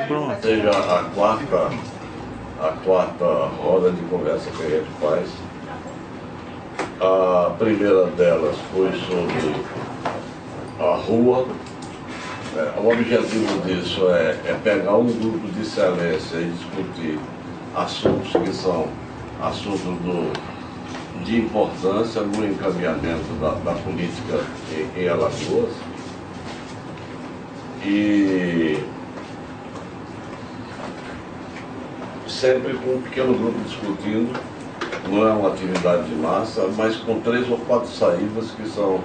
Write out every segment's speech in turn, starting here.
Pronto. Seja a quarta roda de conversa que a gente faz. A primeira delas foi sobre a rua. O objetivo disso é pegar um grupo de excelência e discutir assuntos que são assuntos de importância no encaminhamento da política em Alagoas. E sempre com um pequeno grupo discutindo, não é uma atividade de massa, mas com 3 ou 4 saídas que são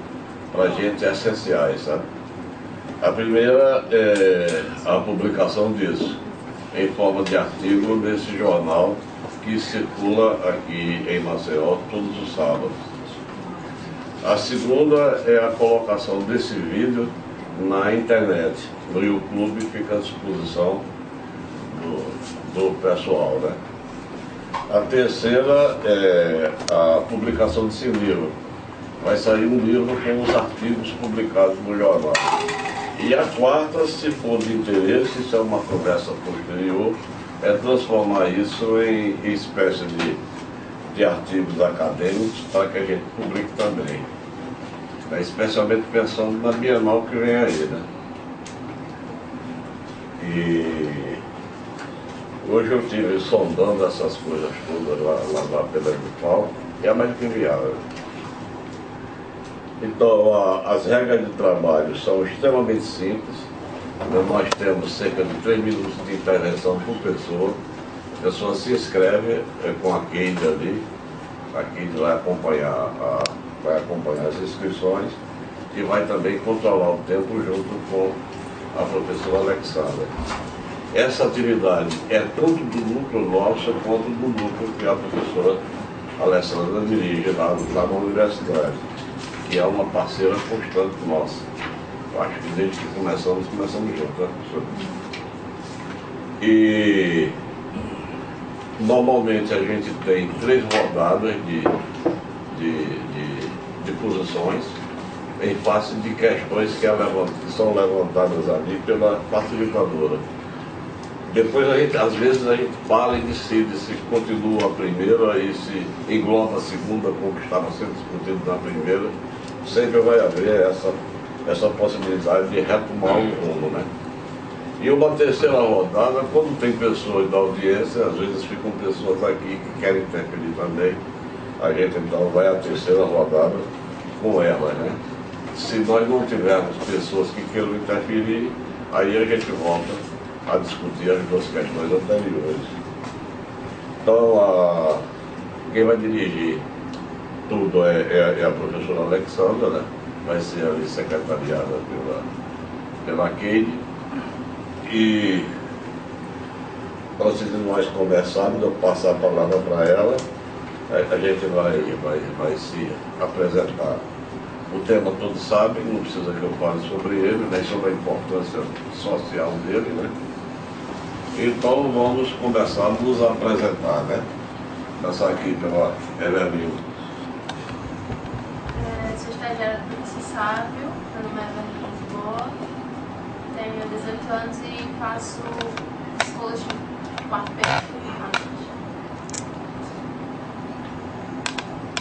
para a gente essenciais, sabe? A primeira é a publicação disso, em forma de artigo nesse jornal que circula aqui em Maceió todos os sábados. A segunda é a colocação desse vídeo na internet, no YouTube, fica à disposição do pessoal, né? A terceira é a publicação desse livro. Vai sair um livro com os artigos publicados no jornal. E a quarta, se for de interesse, isso é uma conversa posterior, é transformar isso em espécie de artigos acadêmicos para que a gente publique também. Especialmente pensando na Bienal que vem aí, né? E hoje eu estive sondando essas coisas todas lá pela Edipal e é mais do que viável. Então, as regras de trabalho são extremamente simples. Nós temos cerca de 3 minutos de intervenção por pessoa. A pessoa se inscreve com a Keide ali. A Keide vai acompanhar as inscrições e vai também controlar o tempo junto com a professora Alexandra. Essa atividade é tanto do núcleo nosso quanto do núcleo que a professora Alexandra dirige lá na universidade, que é uma parceira constante nossa. Eu acho que desde que começamos juntos, né, professor? E normalmente a gente tem 3 rodadas de posições em face de questões que são levantadas ali pela facilitadora. Depois às vezes a gente para e decide se continua a primeira e se engloba a segunda, como estava sendo discutido na primeira. Sempre vai haver essa possibilidade de retomar o rumo, né? E uma terceira rodada, quando tem pessoas da audiência, às vezes ficam pessoas aqui que querem interferir também. A gente então vai à terceira rodada com elas, né? Se nós não tivermos pessoas que queiram interferir, aí a gente volta a discutir as 2 questões anteriores. Então, quem vai dirigir tudo é a professora Alexandra, né? Vai ser ali secretariada pela Keide. E antes de nós conversarmos, eu passar a palavra para ela, a gente vai se apresentar. O tema todos sabem, não precisa que eu fale sobre ele, nem sobre a importância social dele, né? Então vamos começar a nos apresentar, né? Começar aqui pela Evelina. Sou estagiária do curso Sábio, meu nome é Evelina Lisboa, tenho 18 anos e faço psicologia, 4º período.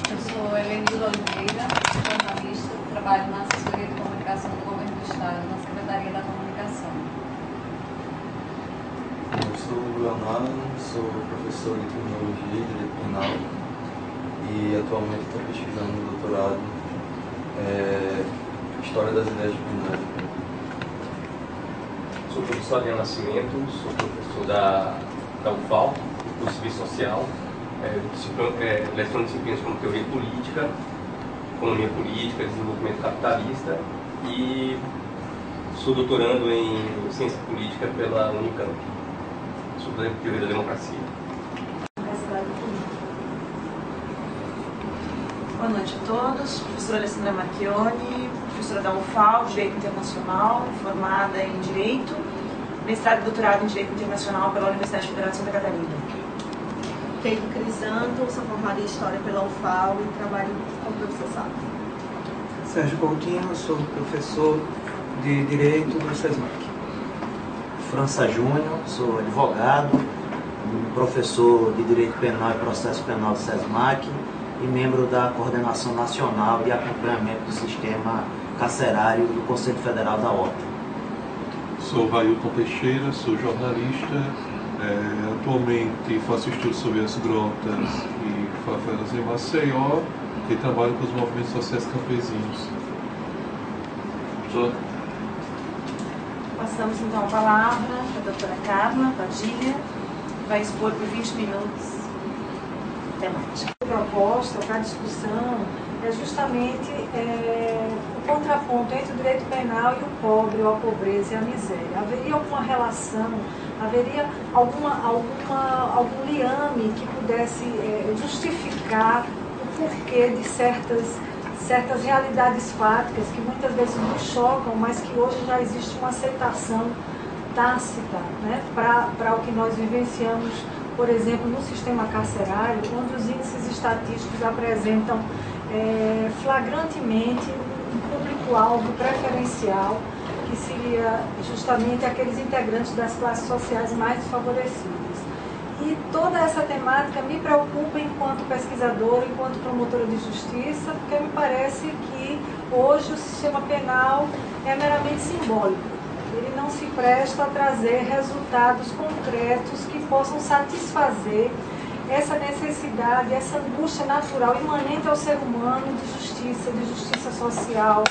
Eu sou Helenilda Oliveira, jornalista, trabalho na assessoria de comunicação do Governo do Estado, na Secretaria da Comunicação. Eu sou o Leonardo, sou professor de Criminologia e Direito Penal e atualmente estou pesquisando no doutorado História das Ideias Penais. Sou o professor Adriano Nascimento, sou professor da UFAL, do curso de Serviço Social, leciono disciplinas como Teoria Política, Economia Política, Desenvolvimento Capitalista e sou doutorando em Ciência Política pela Unicamp, sobre Teoria da Democracia. Boa noite a todos, professora Alessandra Marchioni, professora da UFAL, Direito Internacional, formada em Direito, mestrado e doutorado em Direito Internacional pela Universidade Federal de Santa Catarina. Keide Crisanto, sou formada em História pela UFAL e trabalho como professor Sábio. Sérgio Coutinho, sou professor de Direito do SESMAC. França Júnior, sou advogado, professor de Direito Penal e Processo Penal do SESMAC e membro da Coordenação Nacional de Acompanhamento do Sistema Carcerário do Conselho Federal da OTA. Sou Railton Teixeira, sou jornalista, atualmente faço estudos sobre as grotas e favelas em Maceió e trabalho com os movimentos sociais campesinos. Passamos então a palavra para a doutora Carla Padilha, que vai expor por 20 minutos a temática. A proposta para a discussão é justamente o contraponto entre o direito penal e o pobre, ou a pobreza e a miséria. Haveria alguma relação, haveria algum liame que pudesse justificar o porquê de certas realidades fáticas que muitas vezes nos chocam, mas que hoje já existe uma aceitação tácita, né, para o que nós vivenciamos, por exemplo, no sistema carcerário, onde os índices estatísticos apresentam flagrantemente um público-alvo preferencial, que seria justamente aqueles integrantes das classes sociais mais desfavorecidas. E toda essa temática me preocupa enquanto pesquisadora, enquanto promotora de justiça, porque me parece que hoje o sistema penal é meramente simbólico. Ele não se presta a trazer resultados concretos que possam satisfazer essa necessidade, essa angústia natural imanente ao ser humano de justiça social,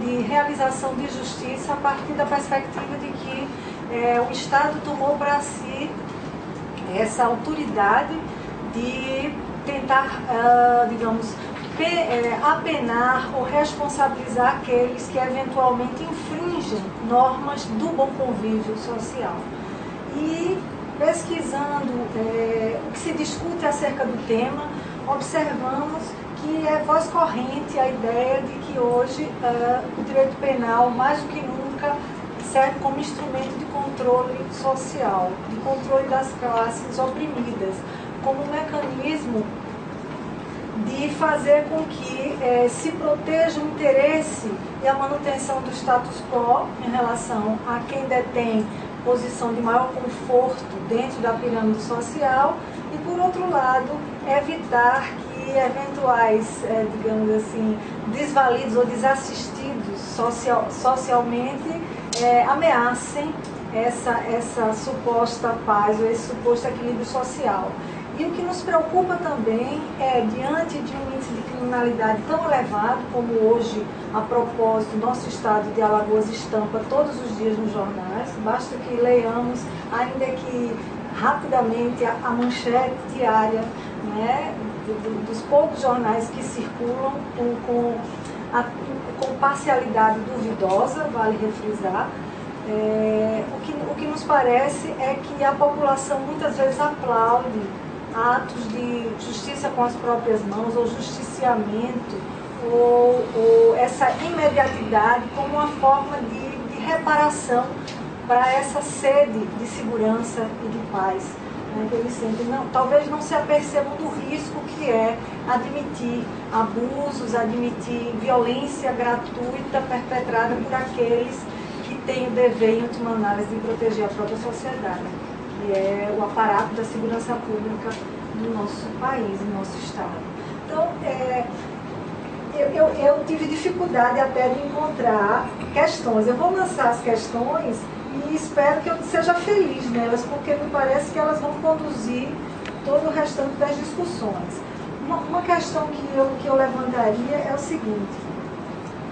de realização de justiça a partir da perspectiva de que o Estado tomou para si essa autoridade de tentar, apenar ou responsabilizar aqueles que eventualmente infringem normas do bom convívio social. E pesquisando o que se discute acerca do tema, observamos que é voz corrente a ideia de que hoje o direito penal, mais do que nunca, serve como instrumento de controle social, de controle das classes oprimidas, como um mecanismo de fazer com que se proteja o interesse e a manutenção do status quo em relação a quem detém posição de maior conforto dentro da pirâmide social e, por outro lado, evitar que eventuais, digamos assim, desvalidos ou desassistidos socialmente ameacem essa suposta paz ou esse suposto equilíbrio social. E o que nos preocupa também é, diante de um índice de criminalidade tão elevado como hoje, a propósito, nosso estado de Alagoas estampa todos os dias nos jornais, basta que leiamos, ainda que rapidamente, a manchete diária, né, dos poucos jornais que circulam com parcialidade duvidosa, vale refrisar. O que nos parece é que a população muitas vezes aplaude atos de justiça com as próprias mãos, ou justiciamento, ou essa imediatidade como uma forma de reparação para essa sede de segurança e de paz, né, que eles sentem. Talvez não se apercebam do risco que é admitir abusos, admitir violência gratuita perpetrada por aqueles que têm o dever, em última análise, de proteger a própria sociedade, que é o aparato da segurança pública do nosso país, do nosso Estado. Então, eu tive dificuldade até de encontrar questões. Eu vou lançar as questões e espero que eu seja feliz nelas, porque me parece que elas vão conduzir todo o restante das discussões. Uma questão que eu levantaria é o seguinte: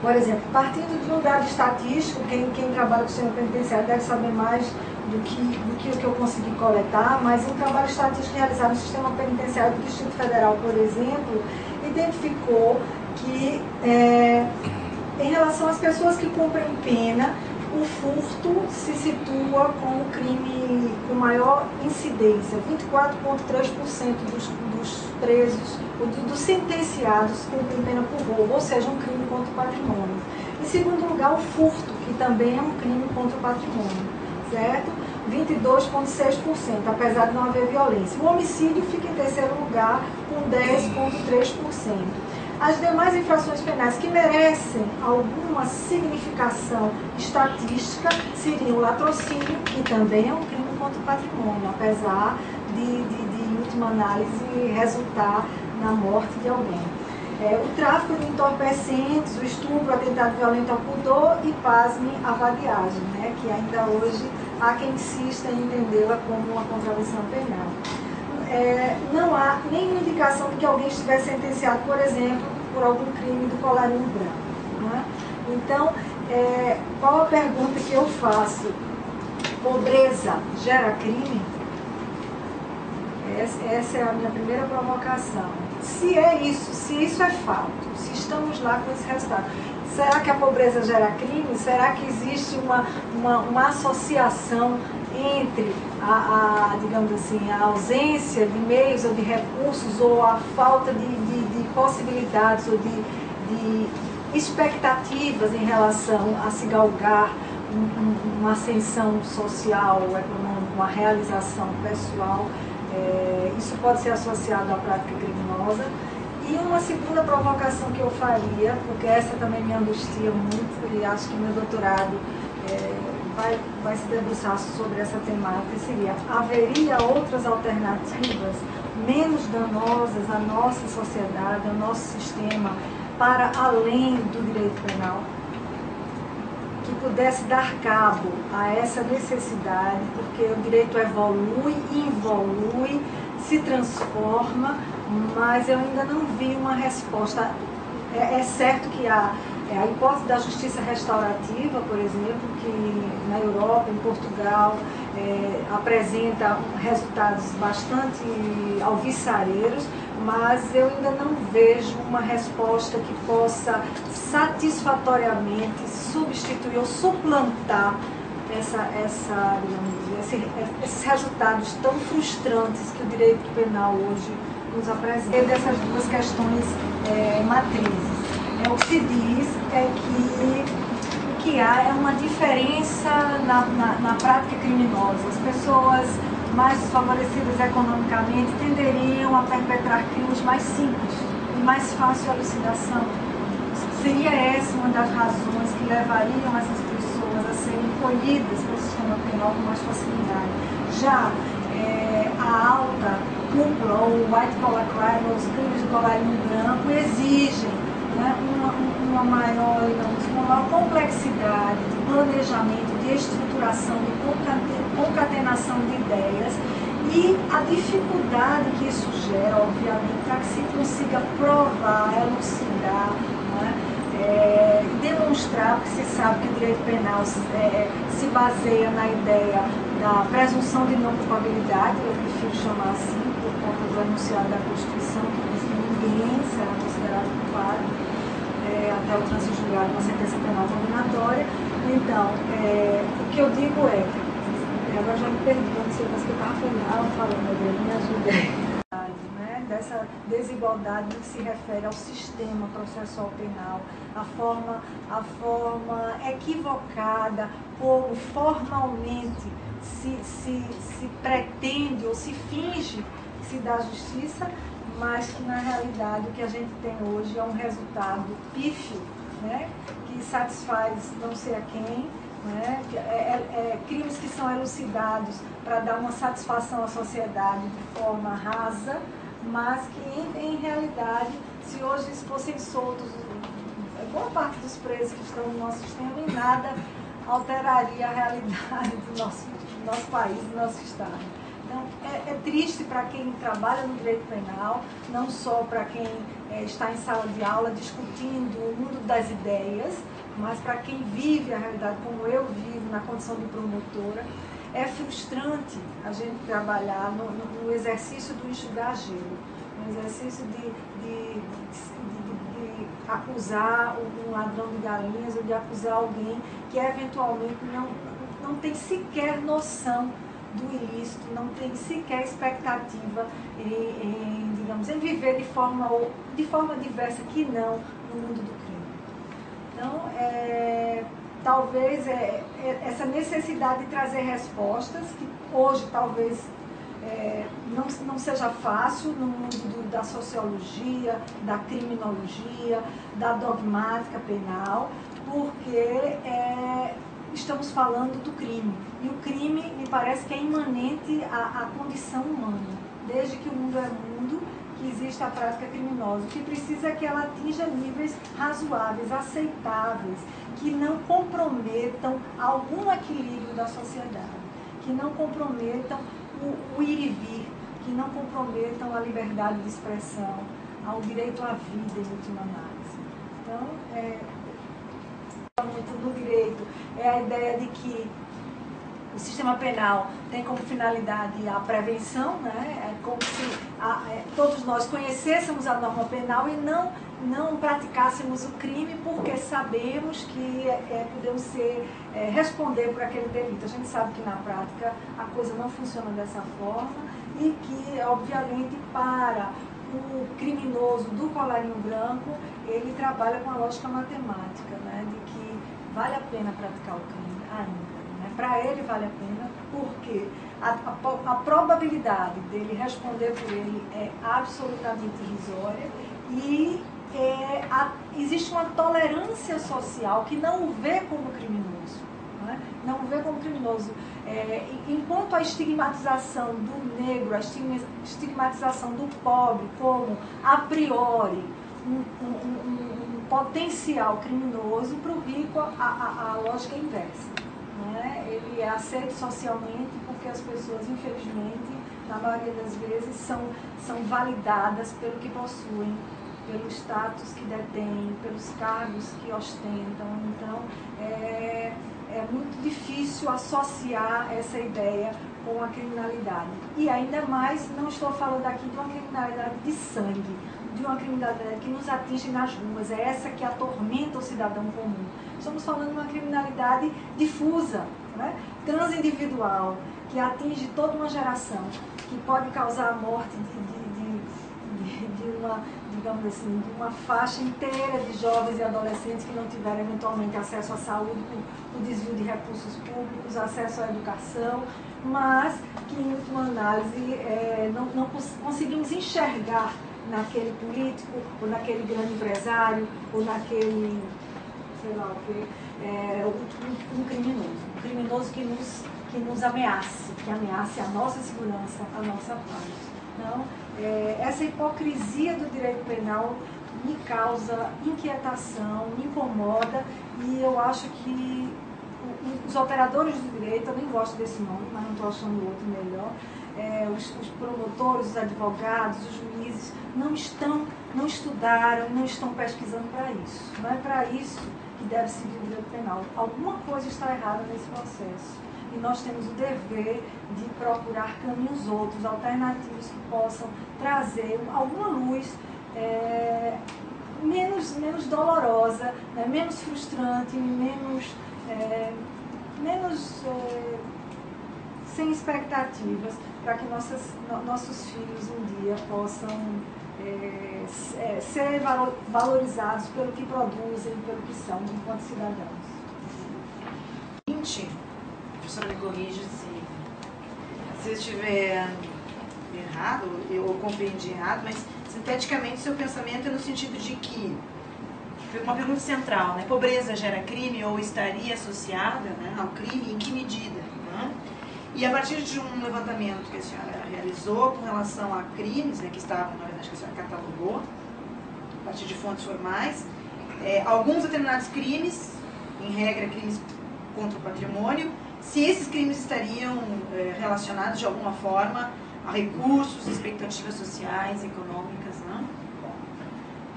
por exemplo, partindo de um dado estatístico, quem trabalha com o sistema penitenciário deve saber mais do que eu consegui coletar, mas um trabalho estatístico realizado no sistema penitenciário do Distrito Federal, por exemplo, identificou que, em relação às pessoas que cumprem pena, o furto se situa como crime com maior incidência. 24,3% dos presos, dos sentenciados, cumprem pena por roubo, ou seja, um crime contra o patrimônio. Em segundo lugar, o furto, que também é um crime contra o patrimônio, certo? 22,6%, apesar de não haver violência. O homicídio fica em terceiro lugar, com 10,3%. As demais infrações penais que merecem alguma significação estatística seriam o latrocínio, que também é um crime contra o patrimônio, apesar de em última análise, resultar na morte de alguém. O tráfico de entorpecentes, o estupro, o atentado violento ao pudor e, pasme, a vadiagem, né, que ainda hoje há quem insista em entendê-la como uma contravenção penal. Não há nenhuma indicação de que alguém estivesse sentenciado, por exemplo, por algum crime do colarinho branco. Né? Então, qual a pergunta que eu faço? Pobreza gera crime? Essa é a minha primeira provocação. Se é isso, se isso é fato, se estamos lá com esse resultado, será que a pobreza gera crime? Será que existe uma associação entre digamos assim, a ausência de meios ou de recursos, ou a falta de possibilidades ou de expectativas em relação a se galgar uma ascensão social, econômica, uma realização pessoal? Isso pode ser associado à prática criminosa. E uma segunda provocação que eu faria, porque essa também me angustia muito, e acho que meu doutorado vai se debruçar sobre essa temática, seria: haveria outras alternativas menos danosas à nossa sociedade, ao nosso sistema, para além do direito penal, que pudesse dar cabo a essa necessidade, porque o direito evolui, involui, se transforma, mas eu ainda não vi uma resposta. É certo que a hipótese da justiça restaurativa, por exemplo, que na Europa, em Portugal, apresenta resultados bastante alvissareiros, mas eu ainda não vejo uma resposta que possa satisfatoriamente substituir ou suplantar esses resultados tão frustrantes que o direito penal hoje nos apresenta. E dessas duas questões matrizes. O que se diz é que o que há é uma diferença na prática criminosa. As pessoas mais desfavorecidas economicamente tenderiam a perpetrar crimes mais simples e mais fácil a elucidação. Seria essa uma das razões que levariam essas pessoas a serem colhidas pelo sistema penal com mais facilidade. Já a alta cúpula, ou white collar crime, os crimes do colarinho branco, exigem, né, uma maior complexidade de planejamento, de estruturação, de concatenação de ideias, e a dificuldade que isso gera, obviamente, para que se consiga provar, elucidar, né, e demonstrar, porque se sabe que o direito penal se baseia na ideia da presunção de não culpabilidade, eu prefiro chamar assim, por conta do enunciado da Constituição, que diz que ninguém será considerado culpado até o trânsito julgado de uma sentença penal condenatória. Então, o que eu digo agora já me perdi, não sei mais que eu estava falando dele, me ajuda aí. Né, dessa desigualdade que se refere ao sistema processual penal, a forma equivocada como formalmente se pretende ou se finge que se dá justiça, mas que na realidade o que a gente tem hoje é um resultado pífio, né, que satisfaz não sei a quem, né, crimes que são elucidados para dar uma satisfação à sociedade de forma rasa, mas que em realidade, se hoje fossem soltos boa parte dos presos que estão no nosso sistema, em nada alteraria a realidade do nosso país, do nosso estado. Então, é triste para quem trabalha no direito penal, não só para quem está em sala de aula discutindo o mundo das ideias, mas para quem vive a realidade como eu vivo, na condição de promotora. É frustrante a gente trabalhar no exercício do enxugar gelo, no exercício de acusar um ladrão de galinhas ou de acusar alguém que eventualmente não tem sequer noção do ilícito, não tem sequer expectativa em viver de forma diversa que não no mundo do crime. Então, talvez essa necessidade de trazer respostas, que hoje talvez não seja fácil no mundo da sociologia, da criminologia, da dogmática penal, porque estamos falando do crime. E o crime, me parece que é imanente à condição humana. Desde que o mundo é mundo, que existe a prática criminosa. O que precisa é que ela atinja níveis razoáveis, aceitáveis, que não comprometam algum equilíbrio da sociedade, que não comprometam o ir e vir, que não comprometam a liberdade de expressão, ao direito à vida, em última análise. Então, muito no direito é a ideia de que o sistema penal tem como finalidade a prevenção, né? É como se todos nós conhecêssemos a norma penal e não praticássemos o crime porque sabemos que podemos responder por aquele delito. A gente sabe que na prática a coisa não funciona dessa forma e que, obviamente, para o criminoso do colarinho branco, ele trabalha com a lógica matemática, né? De que vale a pena praticar o crime ainda. Para ele vale a pena, porque a probabilidade dele responder por ele é absolutamente irrisória e existe uma tolerância social que não o vê como criminoso. Não o vê como criminoso. Enquanto a estigmatização do negro, a estigmatização do pobre como, a priori, um potencial criminoso, para o rico a lógica é inversa. Ele é aceito socialmente porque as pessoas, infelizmente, na maioria das vezes, são validadas pelo que possuem, pelo status que detêm, pelos cargos que ostentam. Então, é muito difícil associar essa ideia com a criminalidade. E ainda mais, não estou falando aqui de uma criminalidade de sangue, de uma criminalidade que nos atinge nas ruas, é essa que atormenta o cidadão comum. Estamos falando de uma criminalidade difusa, né? Transindividual, que atinge toda uma geração, que pode causar a morte de uma, digamos assim, de uma faixa inteira de jovens e adolescentes que não tiveram eventualmente acesso à saúde, o desvio de recursos públicos, acesso à educação, mas que, em última análise, não conseguimos enxergar naquele político, ou naquele grande empresário, ou naquele, sei lá o quê, um criminoso. Um criminoso que nos ameace, que ameace a nossa segurança, a nossa paz. Então, essa hipocrisia do direito penal me causa inquietação, me incomoda, e eu acho que os operadores do direito, eu nem gosto desse nome, mas não estou achando outro melhor, os promotores, os advogados, os juízes, não estudaram, não estão pesquisando para isso. Não é para isso que deve seguir o direito penal. Alguma coisa está errada nesse processo. E nós temos o dever de procurar caminhos outros, alternativos, que possam trazer alguma luz menos dolorosa, né, menos frustrante, menos sem expectativas, para que nossos filhos um dia possam ser valorizados pelo que produzem, pelo que são, enquanto cidadãos. A professora me corrige se eu estiver errado, eu compreendi errado, mas sinteticamente seu pensamento é no sentido de que, uma pergunta central, né? Pobreza gera crime ou estaria associada, né, ao crime, em que medida? Né? E a partir de um levantamento que a senhora realizou com relação a crimes, né, que estavam, na verdade, que a senhora catalogou, a partir de fontes formais, alguns determinados crimes, em regra crimes contra o patrimônio, se esses crimes estariam relacionados de alguma forma a recursos, expectativas sociais, econômicas, né?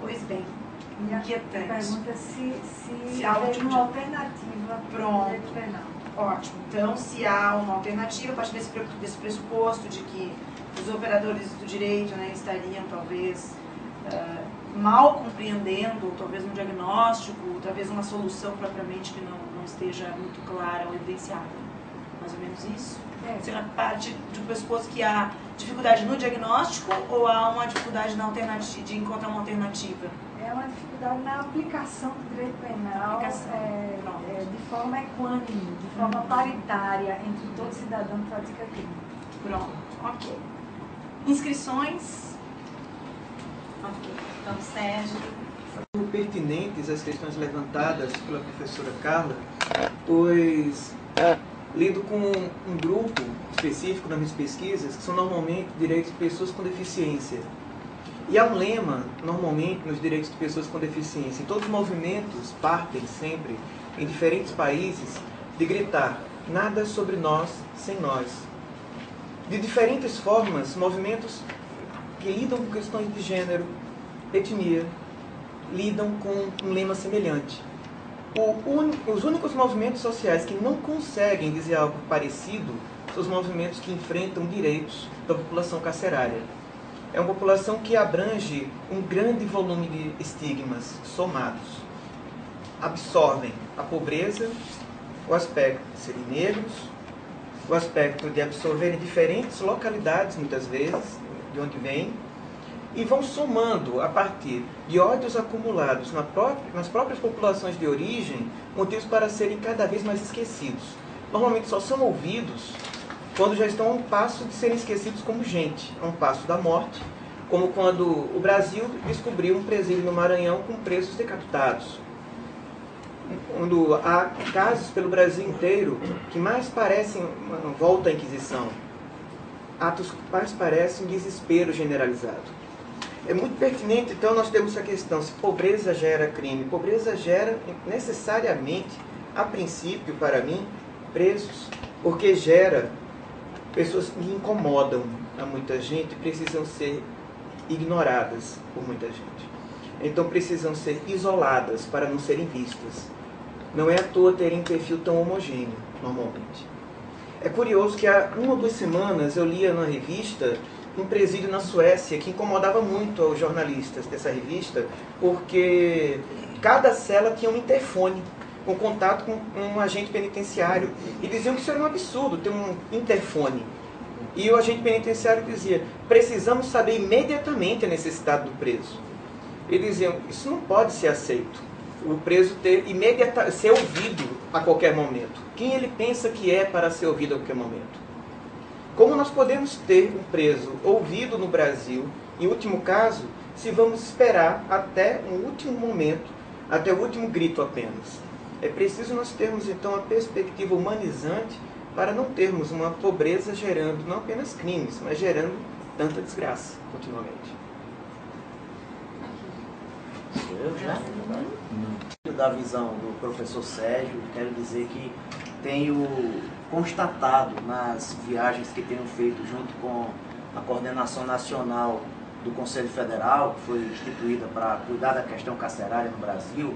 Pois bem, inquietante. Pergunta se há uma alternativa para o direito penal. Ótimo. Então, se há uma alternativa, a partir desse pressuposto de que os operadores do direito, né, estariam talvez mal compreendendo, ou talvez um diagnóstico, ou talvez uma solução propriamente que não esteja muito clara ou evidenciada. Mais ou menos isso? Se na parte do pressuposto que há dificuldade no diagnóstico ou há uma dificuldade na alternativa, de encontrar uma alternativa? É uma dificuldade na aplicação do direito penal de forma equânime, de forma paritária entre todo cidadão que pratica crime. Pronto. Ok. Inscrições? Ok. Então, Sérgio. São pertinentes as questões levantadas pela professora Carla, pois lido com um grupo específico nas minhas pesquisas, que são normalmente direitos de pessoas com deficiência. E há um lema, normalmente, nos direitos de pessoas com deficiência. E todos os movimentos partem sempre, em diferentes países, de gritar: nada sobre nós sem nós. De diferentes formas, movimentos que lidam com questões de gênero, etnia, lidam com um lema semelhante. Os únicos movimentos sociais que não conseguem dizer algo parecido são os movimentos que enfrentam direitos da população carcerária. É uma população que abrange um grande volume de estigmas somados. Absorvem a pobreza, o aspecto de serem negros, o aspecto de absorverem diferentes localidades, muitas vezes, de onde vêm, e vão somando, a partir de ódios acumulados nas próprias populações de origem, motivos para serem cada vez mais esquecidos. Normalmente só são ouvidos quando já estão a um passo de serem esquecidos como gente, a um passo da morte, como quando o Brasil descobriu um presídio no Maranhão com presos decapitados. Quando há casos pelo Brasil inteiro que mais parecem uma volta à Inquisição, atos que mais parecem um desespero generalizado. É muito pertinente, então, nós temos essa questão, se pobreza gera crime. Pobreza gera necessariamente, a princípio, para mim, presos, porque gera pessoas que incomodam a muita gente e precisam ser ignoradas por muita gente. Então precisam ser isoladas para não serem vistas. Não é à toa terem um perfil tão homogêneo, normalmente. É curioso que há 1 ou 2 semanas eu lia na revista um presídio na Suécia que incomodava muito aos jornalistas dessa revista, porque cada cela tinha um interfone com contato com um agente penitenciário. E diziam que isso era um absurdo, ter um interfone. E o agente penitenciário dizia: precisamos saber imediatamente a necessidade do preso. E diziam: isso não pode ser aceito. O preso ser ouvido a qualquer momento. Quem ele pensa que é para ser ouvido a qualquer momento? Como nós podemos ter um preso ouvido no Brasil, em último caso, se vamos esperar até um último momento, até o último grito apenas? É preciso nós termos, então, uma perspectiva humanizante para não termos uma pobreza gerando não apenas crimes, mas gerando tanta desgraça continuamente. Eu já da visão do professor Sérgio, quero dizer que tenho constatado nas viagens que tenho feito junto com a Coordenação Nacional do Conselho Federal, que foi instituída para cuidar da questão carcerária no Brasil,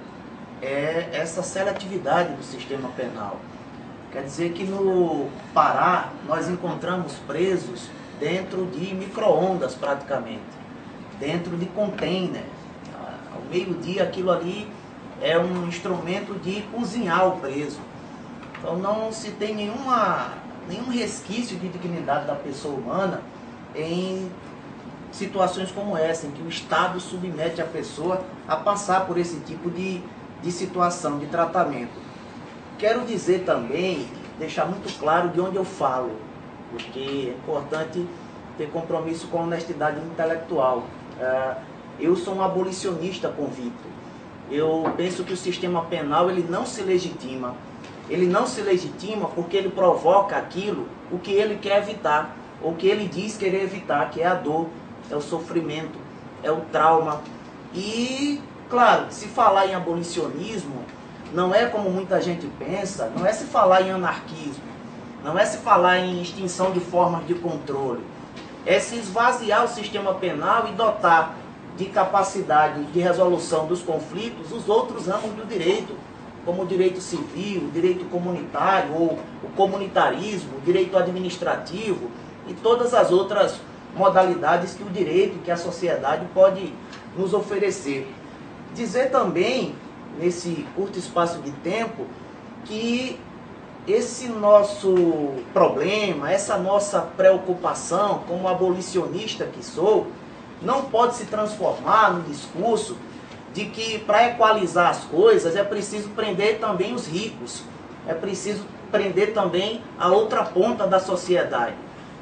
é essa seletividade do sistema penal. Quer dizer que no Pará nós encontramos presos dentro de micro-ondas praticamente, dentro de container. Ao meio-dia aquilo ali é um instrumento de cozinhar o preso. Então não se tem nenhum resquício de dignidade da pessoa humana em situações como essa, em que o Estado submete a pessoa a passar por esse tipo de situação, de tratamento. Quero dizer também, deixar muito claro de onde eu falo, porque é importante ter compromisso com a honestidade intelectual. Eu sou um abolicionista convicto. Eu penso que o sistema penal ele não se legitima. Ele não se legitima porque ele provoca aquilo, o que ele quer evitar, ou que ele diz querer evitar, que é a dor, é o sofrimento, é o trauma. E, claro, se falar em abolicionismo, não é como muita gente pensa, não é se falar em anarquismo, não é se falar em extinção de formas de controle, é se esvaziar o sistema penal e dotar de capacidade de resolução dos conflitos os outros ramos do direito, como o direito civil, o direito comunitário, ou o comunitarismo, o direito administrativo e todas as outras modalidades que o direito, que a sociedade pode nos oferecer. Dizer também, nesse curto espaço de tempo, que esse nosso problema, essa nossa preocupação como abolicionista que sou, não pode se transformar no discurso de que para equalizar as coisas é preciso prender também os ricos, é preciso prender também a outra ponta da sociedade.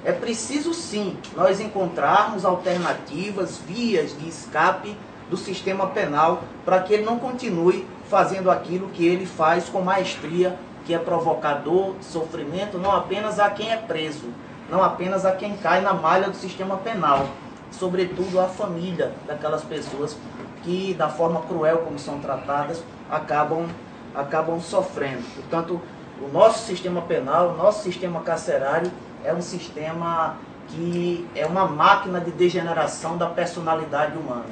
É preciso sim nós encontrarmos alternativas, vias de escape do sistema penal para que ele não continue fazendo aquilo que ele faz com maestria, que é provocar dor, sofrimento, não apenas a quem é preso, não apenas a quem cai na malha do sistema penal, sobretudo a família daquelas pessoas que, da forma cruel como são tratadas, acabam sofrendo. Portanto, o nosso sistema penal, o nosso sistema carcerário é um sistema que é uma máquina de degeneração da personalidade humana,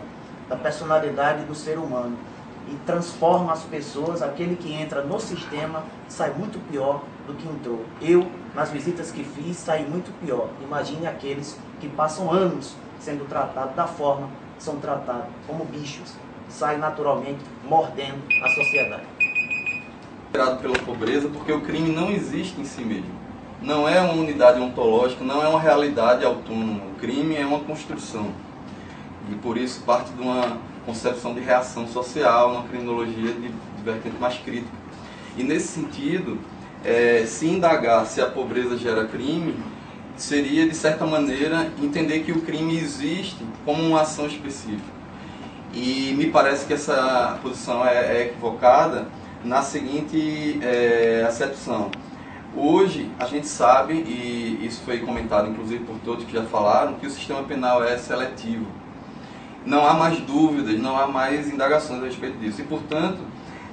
da personalidade do ser humano, e transforma as pessoas. Aquele que entra no sistema sai muito pior do que entrou. Eu, nas visitas que fiz, saí muito pior. Imagine aqueles que passam anos sendo tratados da forma que são tratados, como bichos, saem naturalmente mordendo a sociedade. Gerado pela pobreza, porque o crime não existe em si mesmo. Não é uma unidade ontológica, não é uma realidade autônoma. O crime é uma construção. E por isso parte de uma concepção de reação social, uma criminologia de vertente mais crítica. E nesse sentido, se indagar se a pobreza gera crime, seria, de certa maneira, entender que o crime existe como uma ação específica. E me parece que essa posição é equivocada na seguinte acepção. Hoje, a gente sabe, e isso foi comentado inclusive por todos que já falaram, que o sistema penal é seletivo. Não há mais dúvidas, não há mais indagações a respeito disso. E, portanto,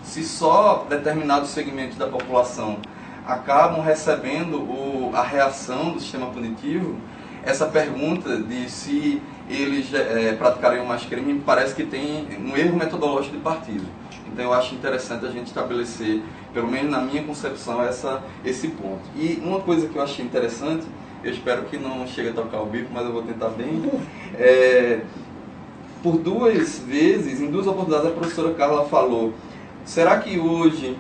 se só determinados segmentos da população acabam recebendo a reação do sistema punitivo, essa pergunta de se eles praticariam mais crime, me parece que tem um erro metodológico de partida. Então eu acho interessante a gente estabelecer, pelo menos na minha concepção, esse ponto. E uma coisa que eu achei interessante, eu espero que não chegue a tocar o bico, mas eu vou tentar bem, por duas vezes, em duas oportunidades, a professora Carla falou: será que hoje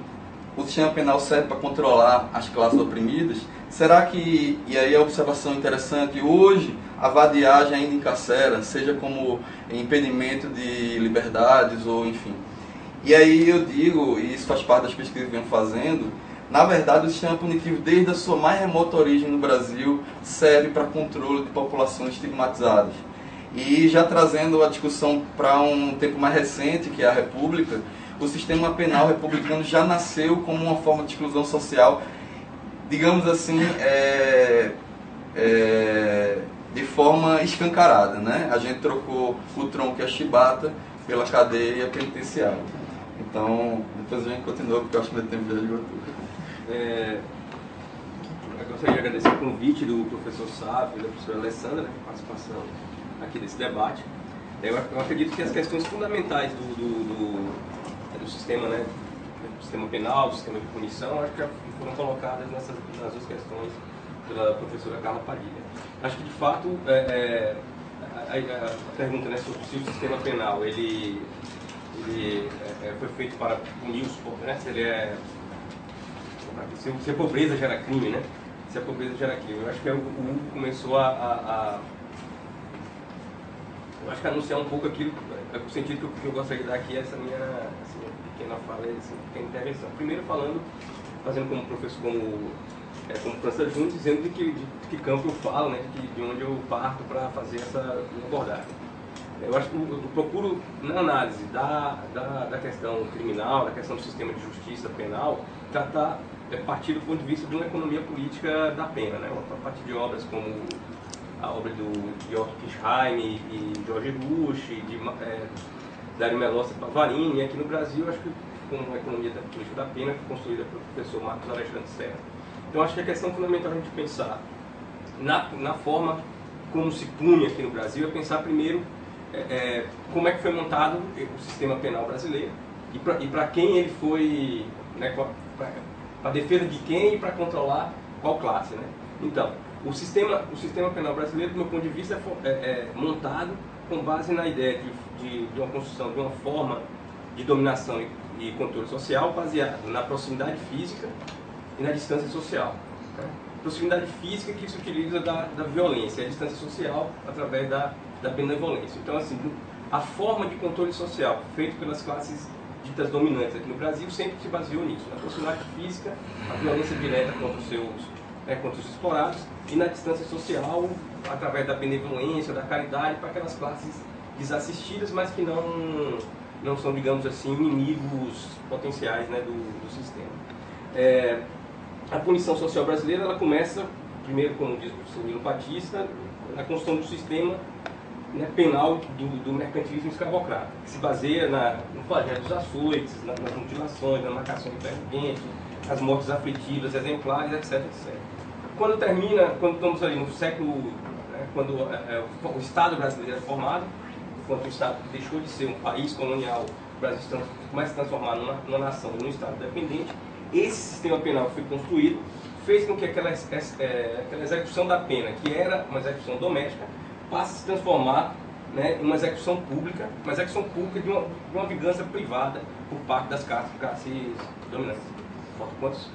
o sistema penal serve para controlar as classes oprimidas? Será que, e aí a observação interessante, hoje a vadiagem ainda encarcera, seja como impedimento de liberdades ou enfim. E aí eu digo, e isso faz parte das pesquisas que venho fazendo, na verdade o sistema punitivo, desde a sua mais remota origem no Brasil, serve para controle de populações estigmatizadas. E já trazendo a discussão para um tempo mais recente, que é a República, o sistema penal republicano já nasceu como uma forma de exclusão social, digamos assim, de forma escancarada, né? A gente trocou o tronco e a chibata pela cadeia penitenciária. Então, depois a gente continua, porque eu acho que meu tempo já esgotou. Eu gostaria de agradecer o convite do professor Sávio e da professora Alessandra, né, por participação aqui desse debate. Eu acredito que as questões fundamentais do sistema, né, do sistema penal, do sistema de punição, acho que já foram colocadas nas duas questões pela professora Carla Padilha. Acho que, de fato, a pergunta, né, sobre se o sistema penal ele foi feito para punir os pobres, né, se a pobreza gera crime, né? Se a pobreza gera crime. Eu acho que o Hugo começou eu acho que anunciar um pouco aquilo, o sentido que eu gostaria de dar aqui, essa minha pequena fala, essa pequena intervenção. Primeiro fazendo como professor, como França Júnior, dizendo de que campo eu falo, né, de onde eu parto para fazer essa abordagem. Eu acho que eu procuro, na análise da questão criminal, da questão do sistema de justiça penal, tratar a partir do ponto de vista de uma economia política da pena, né? A partir de obras como a obra do Georg Kirchheim e Jorge Bush, de Dario Melossa Pavarini, e aqui no Brasil, acho que com a economia política da pena, construída pelo professor Marcos Alexandre Serra. Então, acho que a questão fundamental a gente pensar na forma como se pune aqui no Brasil é pensar primeiro como é que foi montado o sistema penal brasileiro e para quem ele foi, né, para defesa de quem e para controlar qual classe, né? Então, o sistema penal brasileiro, do meu ponto de vista, é montado com base na ideia de uma construção de uma forma de dominação e controle social baseado na proximidade física e na distância social, né? Proximidade física que se utiliza da violência, a distância social através da benevolência. Então, assim, a forma de controle social feito pelas classes ditas dominantes aqui no Brasil sempre se baseou nisso, na proximidade física, a violência direta contra os seus contra os explorados, e na distância social, através da benevolência, da caridade, para aquelas classes desassistidas, mas que não são, digamos assim, inimigos potenciais, né, do sistema. A punição social brasileira, ela começa, primeiro, como diz o professor Nilo Batista, na construção do sistema, né, penal do mercantilismo escravocrata, que se baseia no flagelo dos açoites, nas mutilações, na marcação de ferro quente, as mortes aflitivas, exemplares, etc, etc. Quando estamos ali no século, quando o Estado brasileiro é formado, quando o Estado deixou de ser um país colonial, o Brasil começa a se transformar numa nação, num Estado independente, esse sistema penal que foi construído fez com que aquela execução da pena, que era uma execução doméstica, passe a se transformar, né, em uma execução pública de uma vingança privada por parte das classes dominantes. Faltam quantos?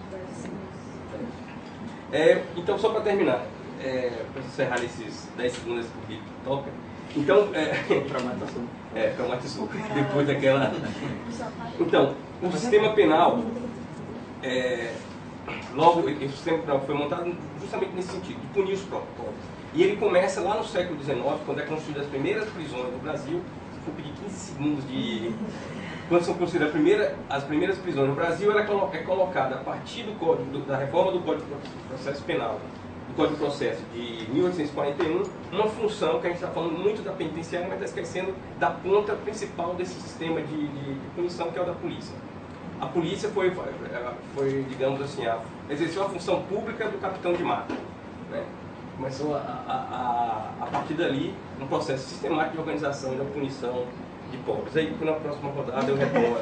Então, só para terminar, para encerrar nesses 10 segundos que toca, então, traumatizou, depois daquela... Então, o sistema penal, logo, esse sistema penal foi montado justamente nesse sentido, de punir os próprios. E ele começa lá no século XIX, quando é construída as primeiras prisões no Brasil. Vou pedir 15 segundos de... Quando são construídas as primeiras prisões no Brasil, ela é colocada a partir da reforma do Código de Processo Penal, do Código de Processo de 1841, uma função que a gente está falando muito da penitenciária, mas está esquecendo da ponta principal desse sistema de punição, que é o da polícia. A polícia foi digamos assim, exerceu a função pública do capitão de mata, né? Começou a partir dali um processo sistemático de organização e da punição de pobres. Aí, na próxima rodada, eu retomo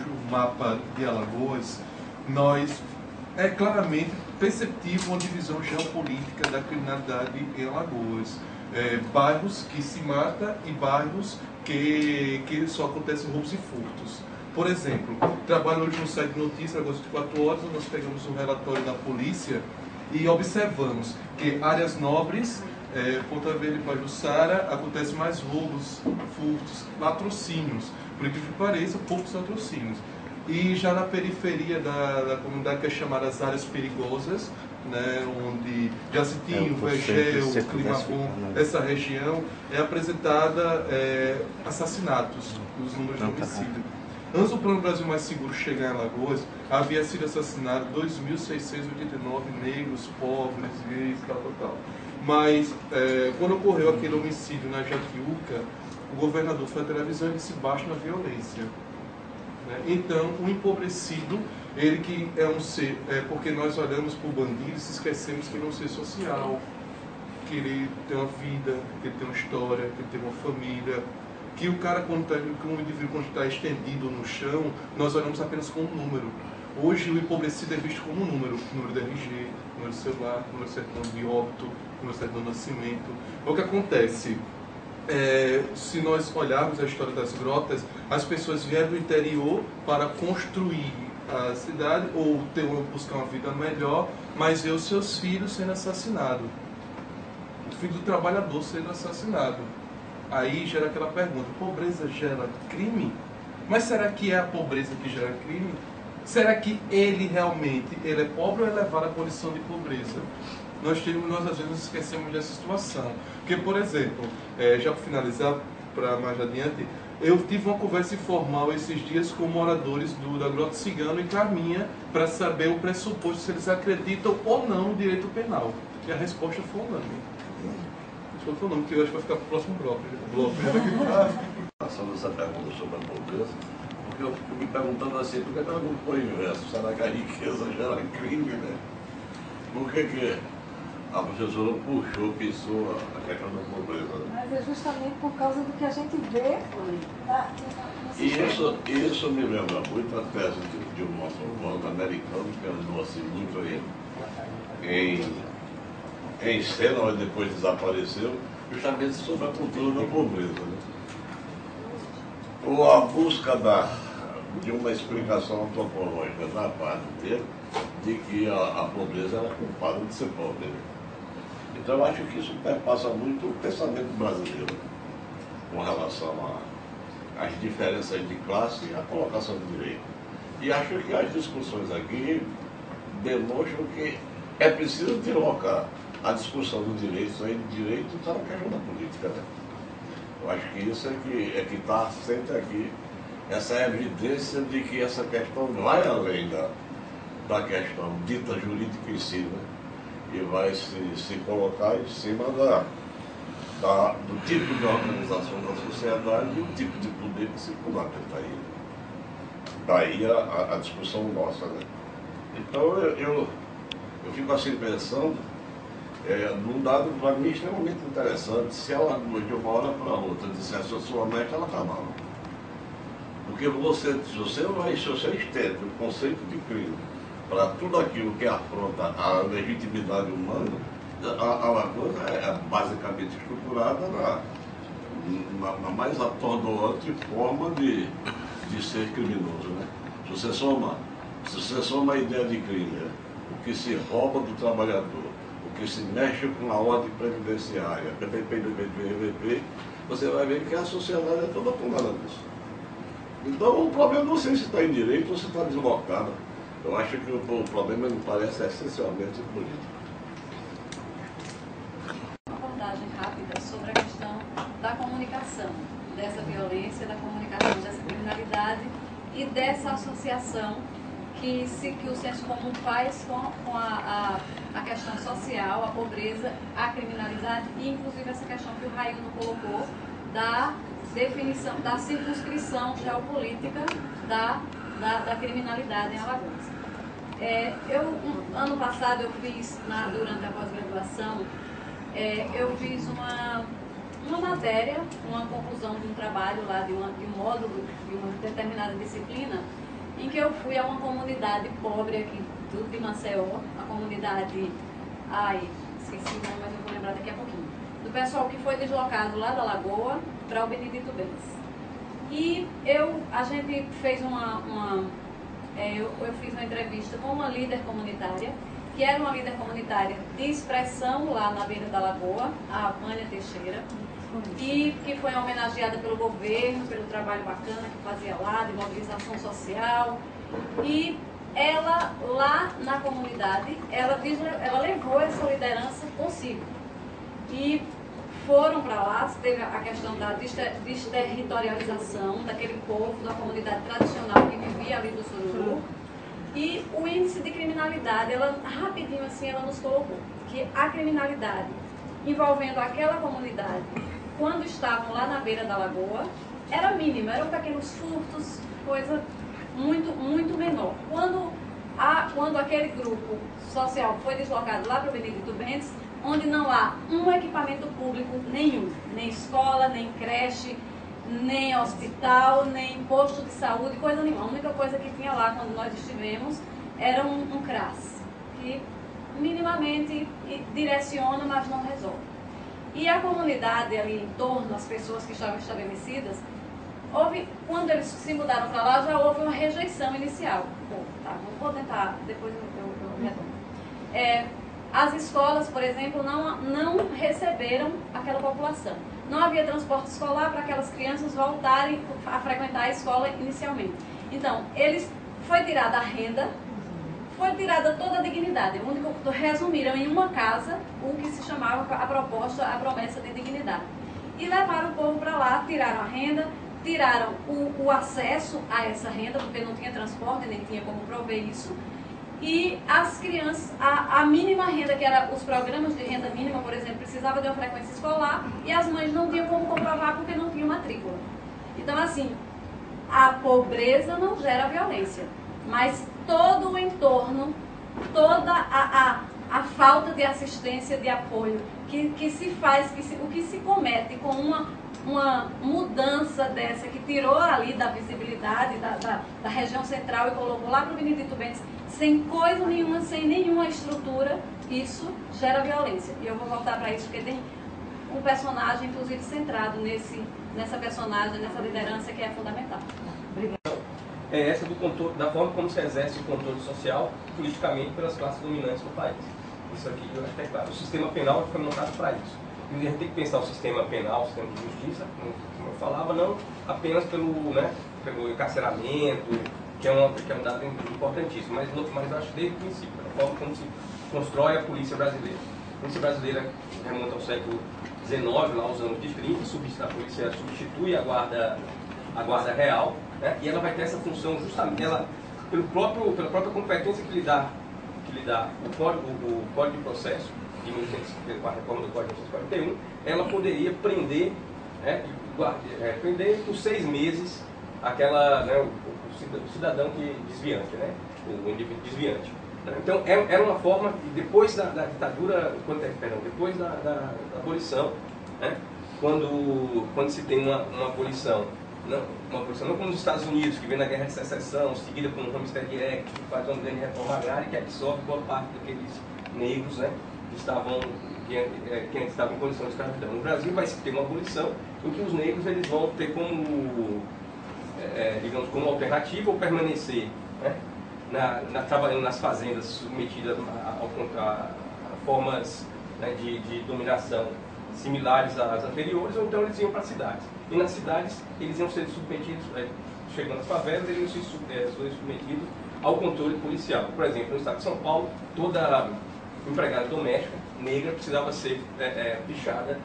o mapa de Alagoas, nós claramente perceptível uma divisão geopolítica da criminalidade em Alagoas. Bairros que se mata e bairros que só acontecem roubos e furtos. Por exemplo, trabalho hoje no site de notícias, Alagoas 24 horas, nós pegamos um relatório da polícia e observamos que áreas nobres, Ponta Verde e Pajuçara, acontecem mais roubos, furtos, latrocínios. Por incrível que pareça, poucos latrocínios. E já na periferia da comunidade, que é chamada as áreas perigosas, né, onde Jacitinho, Vergel, Climabom, essa região, é apresentada assassinatos, os números de homicídio. Antes do Plano Brasil Mais Seguro chegar em Alagoas, havia sido assassinado 2.689 negros, pobres, gays, tal. Mas, quando ocorreu aquele homicídio na Jatiuca, o governador foi à televisão e disse baixa na violência. Né? Então, o empobrecido, ele que é um ser, porque nós olhamos para o bandido e se esquecemos que ele é um ser social, que ele tem uma vida, que ele tem uma história, que ele tem uma família, que o cara, quando está estendido no chão, nós olhamos apenas como um número. Hoje o empobrecido é visto como um número de RG, número de celular, número de certidão de óbito, número de certidão de nascimento. O que acontece? Se nós olharmos a história das grotas, as pessoas vieram do interior para construir a cidade ou buscar uma vida melhor, mas ver os seus filhos sendo assassinados. O filho do trabalhador sendo assassinado. Aí gera aquela pergunta, pobreza gera crime? Mas será que é a pobreza que gera crime? Será que ele realmente é pobre ou é levado à condição de pobreza? Nós às vezes nos esquecemos dessa situação. Porque, por exemplo, já para finalizar, para mais adiante, eu tive uma conversa informal esses dias com moradores da Grota Cigano e Caminha para saber o pressuposto se eles acreditam ou não no direito penal. E a resposta foi unânime. Que eu acho que vai ficar para o próximo bloco. Passando essa pergunta sobre a pobreza, porque eu fico me perguntando assim, por que ela não põe o inverso? Será que a riqueza gera crime, né? Por que a professora pensou a questão da pobreza? Né? Mas é justamente por causa do que a gente vê. E isso me lembra muito a tese de um antropólogo americano que andou assim muito em cena, mas depois desapareceu, justamente sobre a cultura da pobreza. Né? Ou a busca de uma explicação antropológica da parte dele, de que a pobreza era culpada de ser pobre. Né? Então eu acho que isso perpassa muito o pensamento brasileiro com relação às diferenças de classe e à colocação de direito. E acho que as discussões aqui demonstram que é preciso deslocar a discussão do direito, sair do direito e está na questão da política, né? Eu acho que isso é que está sempre aqui, essa evidência de que essa questão vai além da questão dita jurídica em si, né? E vai se colocar em cima do tipo de organização da sociedade e o tipo de poder que se fundamenta aí. Daí a discussão nossa, né? Então eu fico assim pensando, num dado para mim extremamente interessante, se ela de uma hora para outra dissesse eu sou honesto, ela acabava. Porque se você estende o conceito de crime para tudo aquilo que afronta a legitimidade humana, a coisa é basicamente estruturada na mais atordoante forma de ser criminoso, né? Se você soma a ideia de crime, né? O que se rouba do trabalhador, o que se mexe com a ordem previdenciária, PPP, você vai ver que a sociedade é toda tomada disso. Então o problema não sei se está em direito ou se está deslocado. Eu acho que o problema me parece essencialmente político. Uma abordagem rápida sobre a questão da comunicação, dessa violência, da comunicação, dessa criminalidade e dessa associação que o senso comum faz com a questão social, a pobreza, a criminalidade e inclusive essa questão que o Raiuno colocou da definição, da circunscrição geopolítica da criminalidade em Alagoas. Ano passado eu fiz, durante a pós-graduação, eu fiz uma matéria, uma conclusão de um trabalho lá, de um módulo, de uma determinada disciplina, em que eu fui a uma comunidade pobre aqui de Maceió, a comunidade, esqueci o nome, mas eu vou lembrar daqui a pouquinho, do pessoal que foi deslocado lá da Lagoa para o Benedito Bentes. E a gente fez eu fiz uma entrevista com uma líder comunitária, que era uma líder comunitária de expressão lá na beira da Lagoa, a Vânia Teixeira, e que foi homenageada pelo governo, pelo trabalho bacana que fazia lá, de mobilização social. E ela, lá na comunidade, ela levou essa liderança consigo. E foram para lá, teve a questão da desterritorialização daquele povo, da comunidade tradicional que vivia ali do Sururu. E o índice de criminalidade, rapidinho assim, ela nos colocou que a criminalidade envolvendo aquela comunidade, quando estavam lá na beira da lagoa, era mínima, eram pequenos furtos, coisa muito, muito menor. Quando aquele grupo social foi deslocado lá para o Benedito Bentes, onde não há um equipamento público nenhum, nem escola, nem creche, nem hospital, nem posto de saúde, coisa nenhuma. A única coisa que tinha lá quando nós estivemos era um CRAS, que minimamente direciona, mas não resolve. E a comunidade ali em torno, as pessoas que estavam estabelecidas, quando eles se mudaram para lá, já houve uma rejeição inicial. Vou tentar, depois eu retorno. As escolas, por exemplo, não receberam aquela população. Não havia transporte escolar para aquelas crianças voltarem a frequentar a escola inicialmente. Então, foi tirada a renda, foi tirada toda a dignidade. Resumiram em uma casa o que se chamava a proposta, a promessa de dignidade. E levaram o povo para lá, tiraram a renda, tiraram o acesso a essa renda, porque não tinha transporte, nem tinha como prover isso. E as crianças, a mínima renda, que era os programas de renda mínima, por exemplo, precisava de uma frequência escolar e as mães não tinham como comprovar porque não tinham matrícula. Então, assim, a pobreza não gera violência, mas todo o entorno, toda a falta de assistência, de apoio que se faz, o que se comete com uma mudança dessa que tirou ali da visibilidade da região central e colocou lá para o Benedito Bentes, sem coisa nenhuma, sem nenhuma estrutura, isso gera violência. E eu vou voltar para isso porque tem um personagem, inclusive, centrado nessa personagem, nessa liderança que é fundamental. Obrigada. É essa da forma como se exerce o controle social politicamente pelas classes dominantes do país. Isso aqui eu acho que é claro. O sistema penal foi montado para isso. E a gente tem que pensar o sistema penal, o sistema de justiça, como eu falava, não apenas pelo encarceramento, que é um dado importantíssimo, mas eu acho desde o princípio, a forma como se constrói a polícia brasileira. A polícia brasileira remonta ao século XIX, lá aos anos de 30, a polícia substitui a guarda real, né? E ela vai ter essa função justamente, pela própria competência que lhe dá o Código de Processo, de 1954, a reforma do Código de 1941, ela poderia prender, prender por 6 meses o cidadão desviante, né? O indivíduo desviante. Então, era uma forma, depois da ditadura, depois da abolição, né? Quando se tem uma abolição, não como nos Estados Unidos, que vem na Guerra de Secessão, seguida com o Homestead Act, que faz uma grande reforma agrária, que absorve boa parte daqueles negros, né, que estavam em condição de escravidão. No Brasil vai se ter uma abolição em que os negros eles vão ter como, digamos, como alternativa ou permanecer, né, trabalhando nas fazendas submetidas a formas, né, de dominação similares às anteriores, ou então eles iam para as cidades. E nas cidades eles iam ser submetidos, chegando às favelas, eles iam ser submetidos ao controle policial. Por exemplo, no estado de São Paulo, toda empregada doméstica negra precisava ser fichada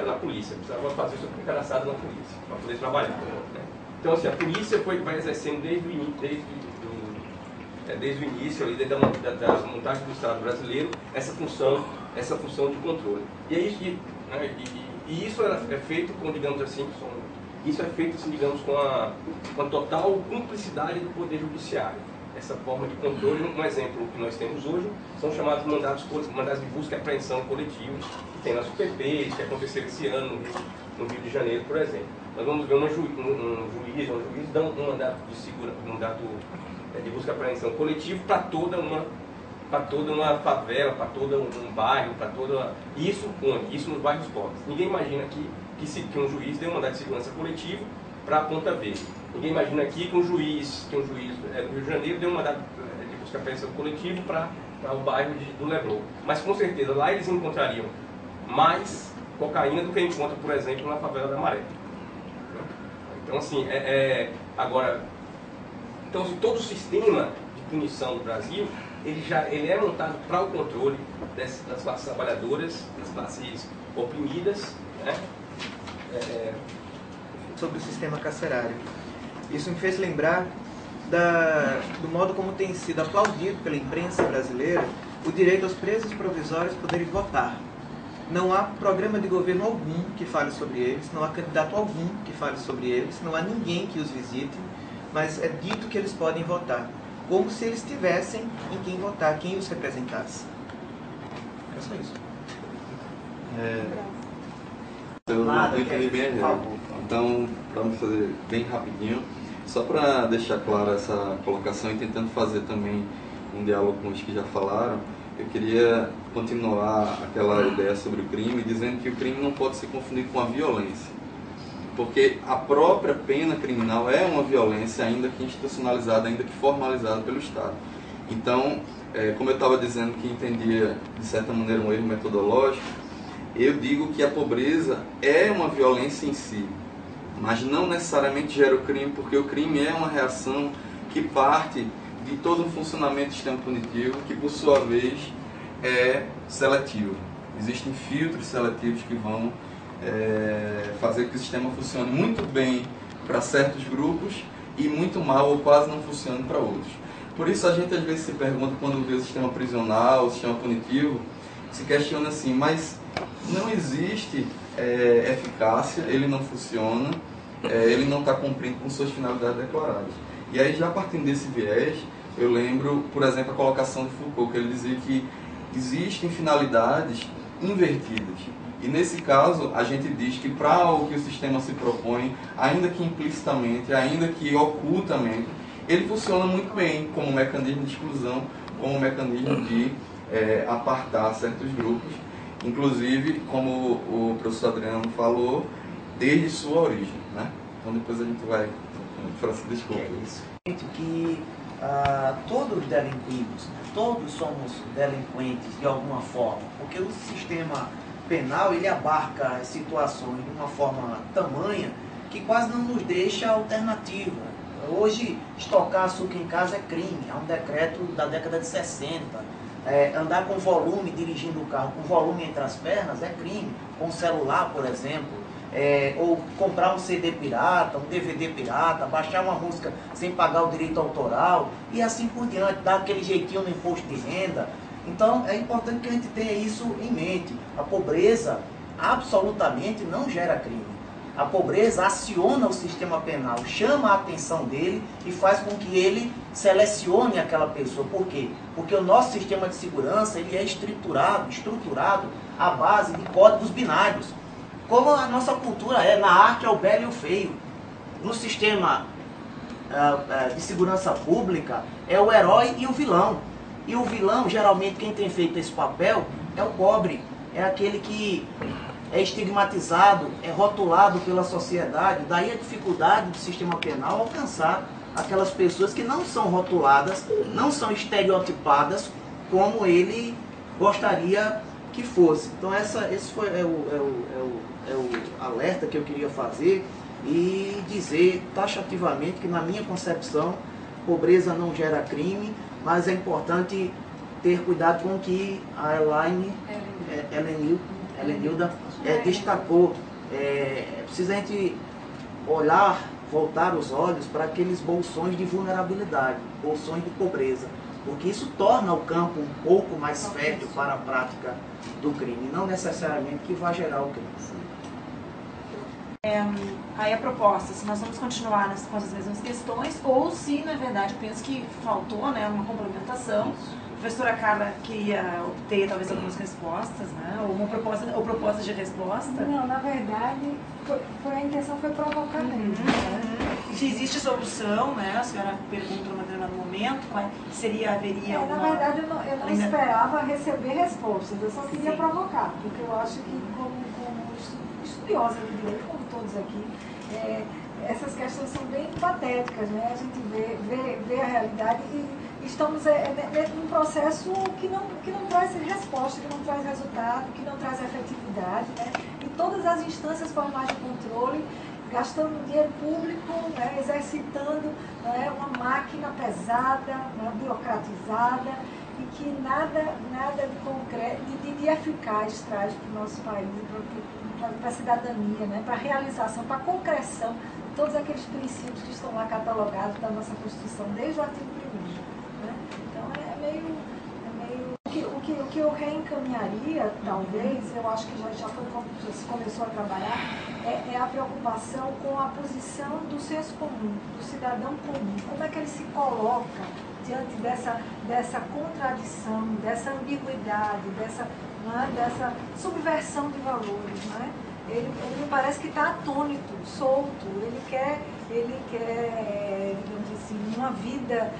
na polícia, precisava fazer sua cadastrada na polícia para poder trabalhar, né? Então, assim, a polícia vai exercendo desde o início, desde da montagem do Estado brasileiro, essa função de controle. E isso é feito com, digamos assim, com a total cumplicidade do Poder Judiciário. Essa forma de controle, um exemplo que nós temos hoje, são chamados mandados de busca e apreensão coletivos, que tem nas UPPs, que aconteceram esse ano no Rio de Janeiro, por exemplo. Nós vamos ver um juiz dão um mandato de busca e apreensão coletivo para toda uma favela, para todo um bairro, isso nos bairros pobres. Ninguém imagina aqui que um juiz dê um mandato de segurança coletivo para a Ponta Verde. Ninguém imagina aqui que um juiz do Rio de Janeiro dê um mandato de busca e apreensão coletivo para o bairro do Leblon. Mas com certeza lá eles encontrariam mais cocaína do que encontra, por exemplo, na favela da Maré. Então, assim, todo o sistema de punição do Brasil, ele é montado para o controle das classes trabalhadoras, das classes oprimidas, né? Sobre o sistema carcerário. Isso me fez lembrar do modo como tem sido aplaudido pela imprensa brasileira o direito aos presos provisórios poderem votar. Não há programa de governo algum que fale sobre eles, não há candidato algum que fale sobre eles, não há ninguém que os visite, mas é dito que eles podem votar, como se eles tivessem em quem votar, quem os representasse. É só isso. Eu não entendi bem, então, para me fazer bem rapidinho, só para deixar clara essa colocação e tentando fazer também um diálogo com os que já falaram, eu queria continuar aquela ideia sobre o crime, dizendo que o crime não pode ser confundido com a violência. Porque a própria pena criminal é uma violência, ainda que institucionalizada, ainda que formalizada pelo Estado. Então, como eu estava dizendo que entendia, de certa maneira, um erro metodológico, eu digo que a pobreza é uma violência em si, mas não necessariamente gera o crime, porque o crime é uma reação que parte de todo um funcionamento do sistema punitivo, que por sua vez é seletivo. Existem filtros seletivos que vão fazer que o sistema funcione muito bem para certos grupos e muito mal ou quase não funcione para outros. Por isso a gente às vezes se pergunta, quando vê o sistema prisional, o sistema punitivo, se questiona assim, mas não existe eficácia, ele não funciona, ele não está cumprindo com suas finalidades declaradas. E aí, já partindo desse viés, eu lembro, por exemplo, a colocação de Foucault, que ele dizia que existem finalidades invertidas. E nesse caso, a gente diz que para o que o sistema se propõe, ainda que implicitamente, ainda que ocultamente, ele funciona muito bem como mecanismo de exclusão, como mecanismo de apartar certos grupos, inclusive, como o professor Adriano falou, desde sua origem, né? Então depois a gente vai... Francisco, desculpa. É isso. Que todos delinquimos, todos somos delinquentes de alguma forma, porque o sistema penal ele abarca as situações de uma forma tamanha que quase não nos deixa alternativa. Hoje, estocar açúcar em casa é crime, é um decreto da década de 60. Andar com volume, dirigindo o carro com volume entre as pernas é crime, com celular, por exemplo. Ou comprar um CD pirata, um DVD pirata, baixar uma música sem pagar o direito autoral e assim por diante, dar aquele jeitinho no imposto de renda. Então é importante que a gente tenha isso em mente. A pobreza absolutamente não gera crime. A pobreza aciona o sistema penal, chama a atenção dele e faz com que ele selecione aquela pessoa. Por quê? Porque o nosso sistema de segurança ele é estruturado à base de códigos binários. Como a nossa cultura na arte é o belo e o feio. No sistema de segurança pública é o herói e o vilão. E o vilão, geralmente, quem tem feito esse papel é o pobre. É aquele que é estigmatizado, é rotulado pela sociedade. Daí a dificuldade do sistema penal alcançar aquelas pessoas que não são rotuladas, não são estereotipadas como ele gostaria que fosse. Então esse foi o alerta que eu queria fazer e dizer taxativamente que, na minha concepção, pobreza não gera crime, mas é importante ter cuidado com o que a Helenilda destacou. Precisa a gente olhar, voltar os olhos para aqueles bolsões de vulnerabilidade, bolsões de pobreza, porque isso torna o campo um pouco mais fértil para a prática do crime, não necessariamente que vai gerar o crime. Aí a proposta, se nós vamos continuar com as mesmas questões, ou se, na verdade, eu penso que faltou, né, uma complementação. A professora Carla queria ter, talvez, algumas respostas, né, ou propostas de resposta. Não, na verdade, a intenção foi provocar mesmo. Se existe solução, né, a senhora pergunta num determinado momento, haveria alguma... Na verdade, eu não esperava receber respostas, eu só queria provocar, porque eu acho que, como estudiosa de direito, como todos aqui, essas questões são bem patéticas, né? A gente vê a realidade e estamos num processo que não traz resposta, que não traz resultado, que não traz efetividade, né? E todas as instâncias formais de controle gastando dinheiro público, né? Exercitando, né? Uma máquina pesada, né? Burocratizada, e que nada de concreto, de eficaz traz para o nosso país, para a cidadania, né? Para a realização, para a concreção de todos aqueles princípios que estão lá catalogados da nossa Constituição, desde o artigo 1º. Né? Então o que eu reencaminharia, talvez, eu acho que já se começou a trabalhar, é a preocupação com a posição do senso comum, do cidadão comum. Como é que ele se coloca diante dessa contradição, dessa ambiguidade, dessa subversão de valores, né? Ele me parece que está atônito, solto, ele quer, digamos assim, uma vida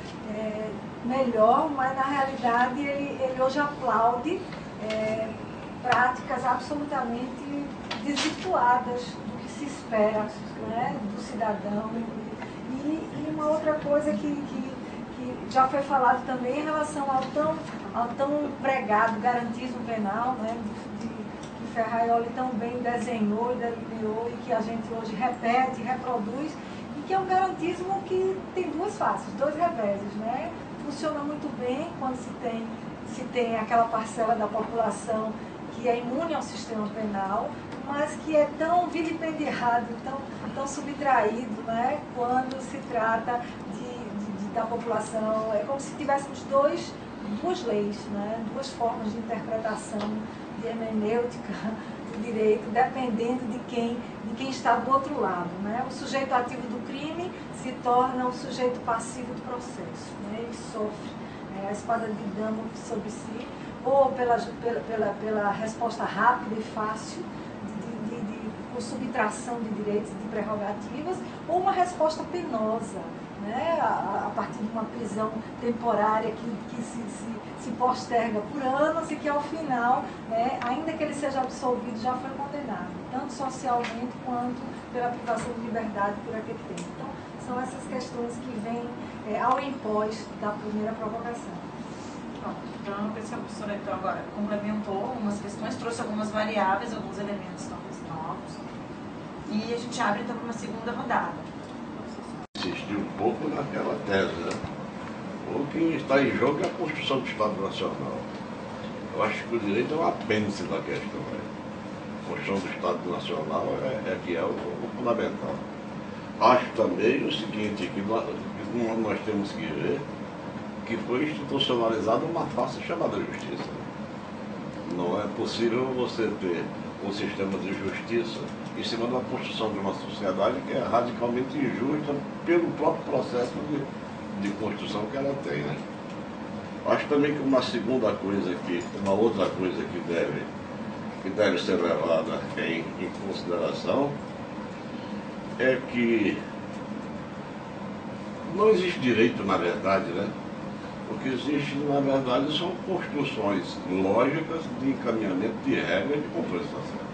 melhor, mas na realidade ele hoje aplaude práticas absolutamente desvirtuadas do que se espera, né, do cidadão. E uma outra coisa que já foi falado também em relação ao tão pregado garantismo penal, né, que Ferraioli tão bem desenhou e delineou e que a gente hoje repete, reproduz, e que é um garantismo que tem duas faces, dois reveses, né? Funciona muito bem quando se tem aquela parcela da população que é imune ao sistema penal, mas que é tão vilipendiado, tão subtraído, né, quando se trata da população. É como se tivéssemos duas leis, né, duas formas de interpretação, de hermenêutica do direito, dependendo de quem está do outro lado. Né? O sujeito ativo do crime se torna o sujeito passivo do processo. Né? Ele sofre a espada de Damocles sobre si, ou pela resposta rápida e fácil, com subtração de direitos e de prerrogativas, ou uma resposta penosa, né, a partir de uma prisão temporária que se posterga por anos e que ao final, né, ainda que ele seja absolvido, já foi condenado, tanto socialmente quanto pela privação de liberdade por aquele tempo. Então, são essas questões que vêm ao impós da primeira provocação. Pronto, então eu penso que a professora então, agora complementou algumas questões, trouxe algumas variáveis, alguns elementos talvez novos. e a gente abre então para uma segunda rodada. Insistir um pouco naquela tese, né? O que está em jogo é a construção do Estado Nacional. Eu acho que o direito é um apêndice da questão. Né? A construção do Estado Nacional é que é o fundamental. Acho também o seguinte, que nós temos que ver que foi institucionalizada uma farsa chamada justiça. Não é possível você ter um sistema de justiça em cima da construção de uma sociedade que é radicalmente injusta pelo próprio processo de construção que ela tem. Né? Acho também que uma outra coisa que deve ser levada em consideração é que não existe direito, na verdade, né? O que existe, na verdade, são construções lógicas de encaminhamento de regras de controle social.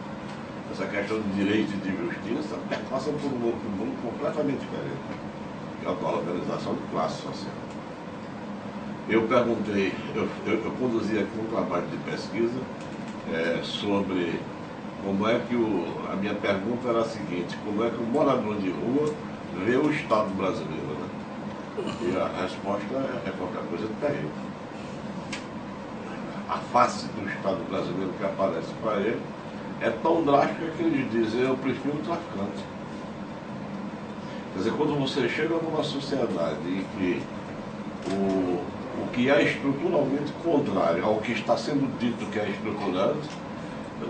Essa questão de direito e de justiça passa por um outro mundo completamente diferente, que é a da organização de classe social. Eu perguntei, eu conduzi aqui um trabalho de pesquisa sobre como é que a minha pergunta era a seguinte: como é que o morador de rua vê o Estado brasileiro, né? E a resposta é qualquer coisa de terrível. A face do Estado brasileiro que aparece para ele é tão drástica que eles dizem: eu prefiro o traficante. Quer dizer, quando você chega numa sociedade em que o que é estruturalmente contrário ao que está sendo dito que é estruturante,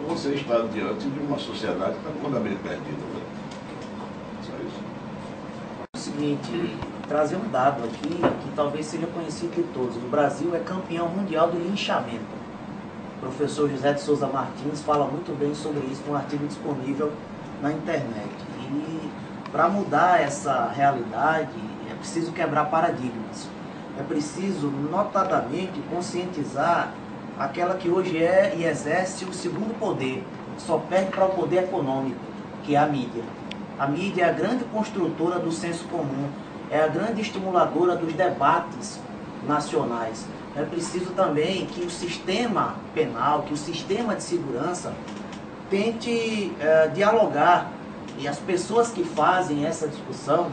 você está diante de uma sociedade que está completamente perdida. Né? Só isso. É o seguinte, trazer um dado aqui que talvez seja conhecido de todos. O Brasil é campeão mundial de linchamento. O professor José de Souza Martins fala muito bem sobre isso num artigo disponível na internet. E para mudar essa realidade é preciso quebrar paradigmas. É preciso, notadamente, conscientizar aquela que hoje é e exerce o segundo poder, só perde para o poder econômico, que é a mídia. A mídia é a grande construtora do senso comum, é a grande estimuladora dos debates nacionais. É preciso também que o sistema penal, que o sistema de segurança tente dialogar, e as pessoas que fazem essa discussão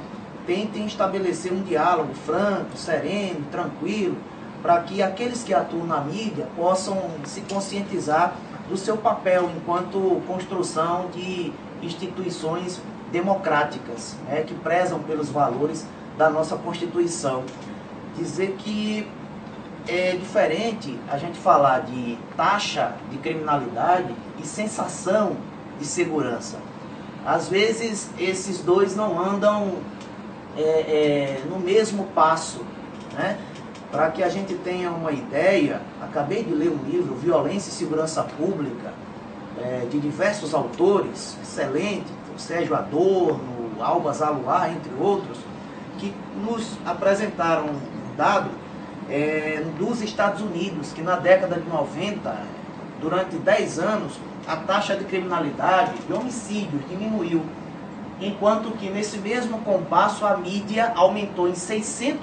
tentem estabelecer um diálogo franco, sereno, tranquilo, para que aqueles que atuam na mídia possam se conscientizar do seu papel enquanto construção de instituições democráticas, que prezam pelos valores da nossa Constituição. Dizer que é diferente a gente falar de taxa de criminalidade e sensação de segurança. Às vezes esses dois não andam no mesmo passo, né? Para que a gente tenha uma ideia, acabei de ler um livro, Violência e Segurança Pública, de diversos autores, excelente, Sérgio Adorno, Alba Zaluar, entre outros, que nos apresentaram um dado dos Estados Unidos, que na década de 90, durante 10 anos, a taxa de criminalidade, de homicídios, diminuiu, enquanto que nesse mesmo compasso a mídia aumentou em 600%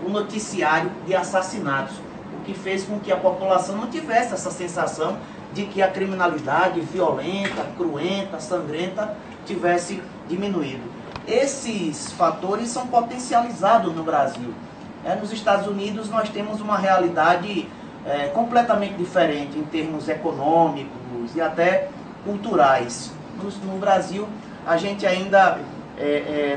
o noticiário de assassinatos, o que fez com que a população não tivesse essa sensação de que a criminalidade violenta, cruenta, sangrenta tivesse diminuído. Esses fatores são potencializados no Brasil. Nos Estados Unidos nós temos uma realidade completamente diferente em termos econômicos e até culturais. No Brasil a gente ainda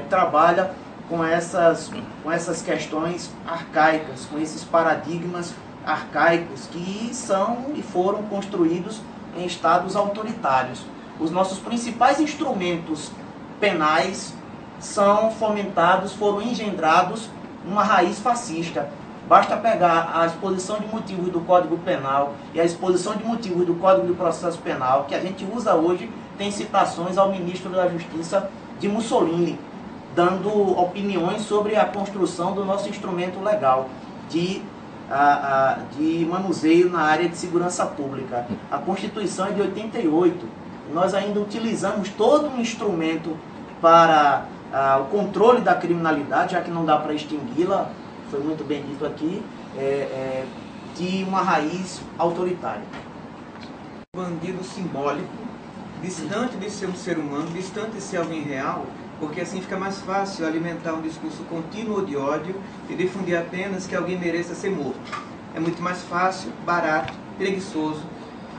trabalha com essas questões arcaicas, com esses paradigmas arcaicos que são e foram construídos em estados autoritários. Os nossos principais instrumentos penais são fomentados, foram engendrados numa raiz fascista. Basta pegar a exposição de motivos do Código Penal e a exposição de motivos do Código de Processo Penal, que a gente usa hoje, tem citações ao ministro da Justiça de Mussolini, dando opiniões sobre a construção do nosso instrumento legal de manuseio na área de segurança pública. A Constituição é de 88. Nós ainda utilizamos todo um instrumento para o controle da criminalidade, já que não dá para extingui-la, foi muito bem dito aqui, de uma raiz autoritária. Bandido simbólico distante de ser um ser humano, distante de ser alguém real, porque assim fica mais fácil alimentar um discurso contínuo de ódio e difundir apenas que alguém mereça ser morto. É muito mais fácil, barato, preguiçoso,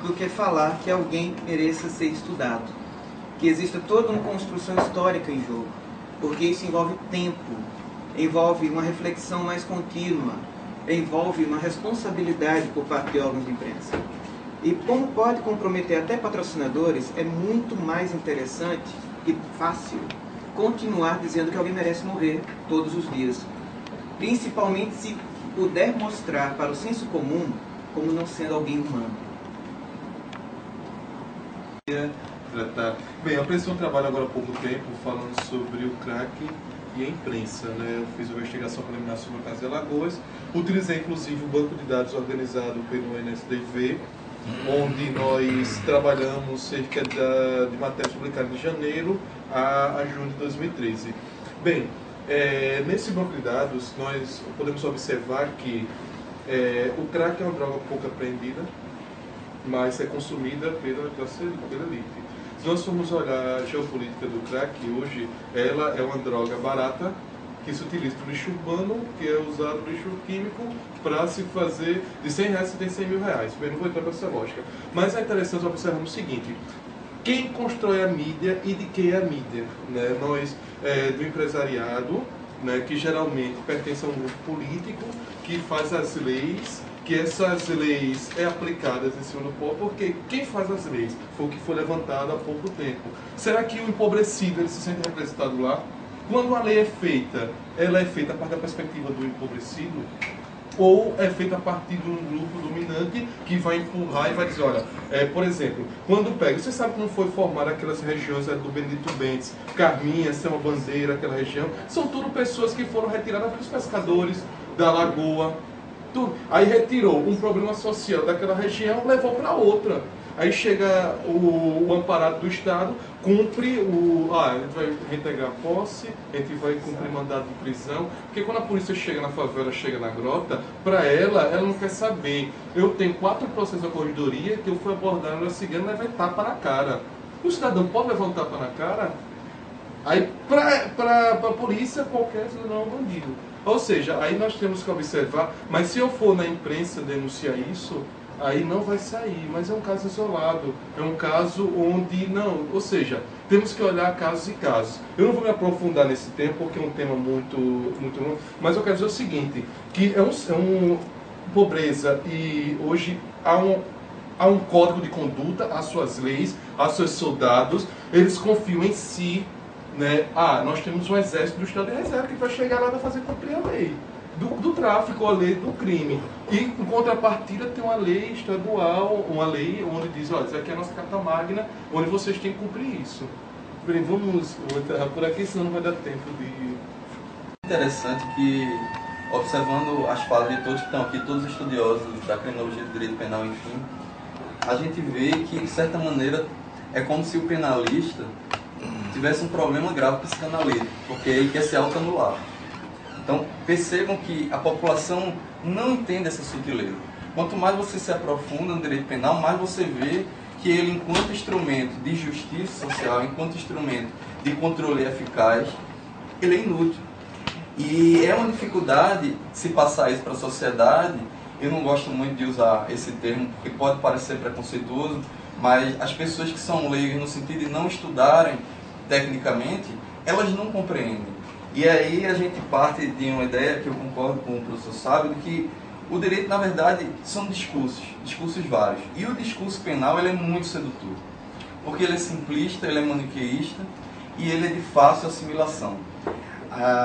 do que falar que alguém mereça ser estudado. Que exista toda uma construção histórica em jogo, porque isso envolve tempo, envolve uma reflexão mais contínua, envolve uma responsabilidade por parte de órgãos de imprensa. E como pode comprometer até patrocinadores, é muito mais interessante e fácil continuar dizendo que alguém merece morrer todos os dias. Principalmente se puder mostrar para o senso comum como não sendo alguém humano. Bem, eu apresentei um trabalho agora há pouco tempo falando sobre o crack e a imprensa, né? Eu fiz uma investigação preliminar sobre o caso de Alagoas, utilizei inclusive o banco de dados organizado pelo NSDV, onde nós trabalhamos cerca de matérias publicadas de janeiro a junho de 2013. Bem, nesse banco de dados nós podemos observar que o crack é uma droga pouco apreendida, mas é consumida pela elite. Se nós formos olhar a geopolítica do crack, hoje ela é uma droga barata que se utiliza no lixo urbano, que é usado no lixo químico para se fazer de R$100 você tem R$100 mil. Bem, não vou entrar nessa lógica. Mas é interessante observar o seguinte: quem constrói a mídia e de quem é a mídia? Né? Nós, do empresariado, né, que geralmente pertence a um grupo político que faz as leis, que essas leis aplicadas em cima do povo, porque quem faz as leis foi o que foi levantado há pouco tempo. Será que o empobrecido ele se sente representado lá? Quando a lei é feita, ela é feita a partir da perspectiva do empobrecido? Ou é feita a partir de um grupo dominante que vai empurrar e vai dizer, olha, por exemplo, quando pega, você sabe como foi formada aquelas regiões do Benedito Bentes, Carminha, São Bandeira, aquela região, são tudo pessoas que foram retiradas pelos pescadores da lagoa, tudo. Aí retirou um problema social daquela região, levou para outra. Aí chega o amparado do Estado, cumpre a gente vai reintegrar a posse, a gente vai cumprir mandado de prisão, porque quando a polícia chega na favela, chega na grota, para ela não quer saber. Eu tenho 4 processos da corredoria que eu fui abordar na cigana e levei tapa na cara. O cidadão pode levar um tapa na cara? Aí, para a polícia, qualquer cidadão é um bandido. Ou seja, aí nós temos que observar, mas se eu for na imprensa denunciar isso, aí não vai sair, mas é um caso isolado, é um caso onde não, ou seja, temos que olhar casos e casos. Eu não vou me aprofundar nesse tema porque é um tema muito longo, mas eu quero dizer o seguinte, que é um pobreza e hoje há um código de conduta, há suas leis, há seus soldados, eles confiam em si, né? Nós temos um exército do Estado de Reserva que vai chegar lá e vai fazer cumprir a lei do tráfico, a lei do crime. E, em contrapartida, tem uma lei estadual, uma lei onde diz, olha, isso aqui é a nossa Carta Magna, onde vocês têm que cumprir isso. Bem, vou enterrar por aqui, senão não vai dar tempo de... Interessante que, observando as falas de todos que estão aqui, todos os estudiosos da criminologia do direito penal, enfim, a gente vê que, de certa maneira, é como se o penalista tivesse um problema grave psicanalítico, porque ele quer se autoanular. Então, percebam que a população não entende essa sutileza. Quanto mais você se aprofunda no direito penal, mais você vê que ele, enquanto instrumento de justiça social, enquanto instrumento de controle eficaz, ele é inútil. E é uma dificuldade se passar isso para a sociedade. Eu não gosto muito de usar esse termo, porque pode parecer preconceituoso, mas as pessoas que são leigas no sentido de não estudarem tecnicamente, elas não compreendem. E aí a gente parte de uma ideia que eu concordo com o professor Sábio, de que o direito, na verdade, são discursos vários. E o discurso penal ele é muito sedutor, porque ele é simplista, ele é maniqueísta e ele é de fácil assimilação.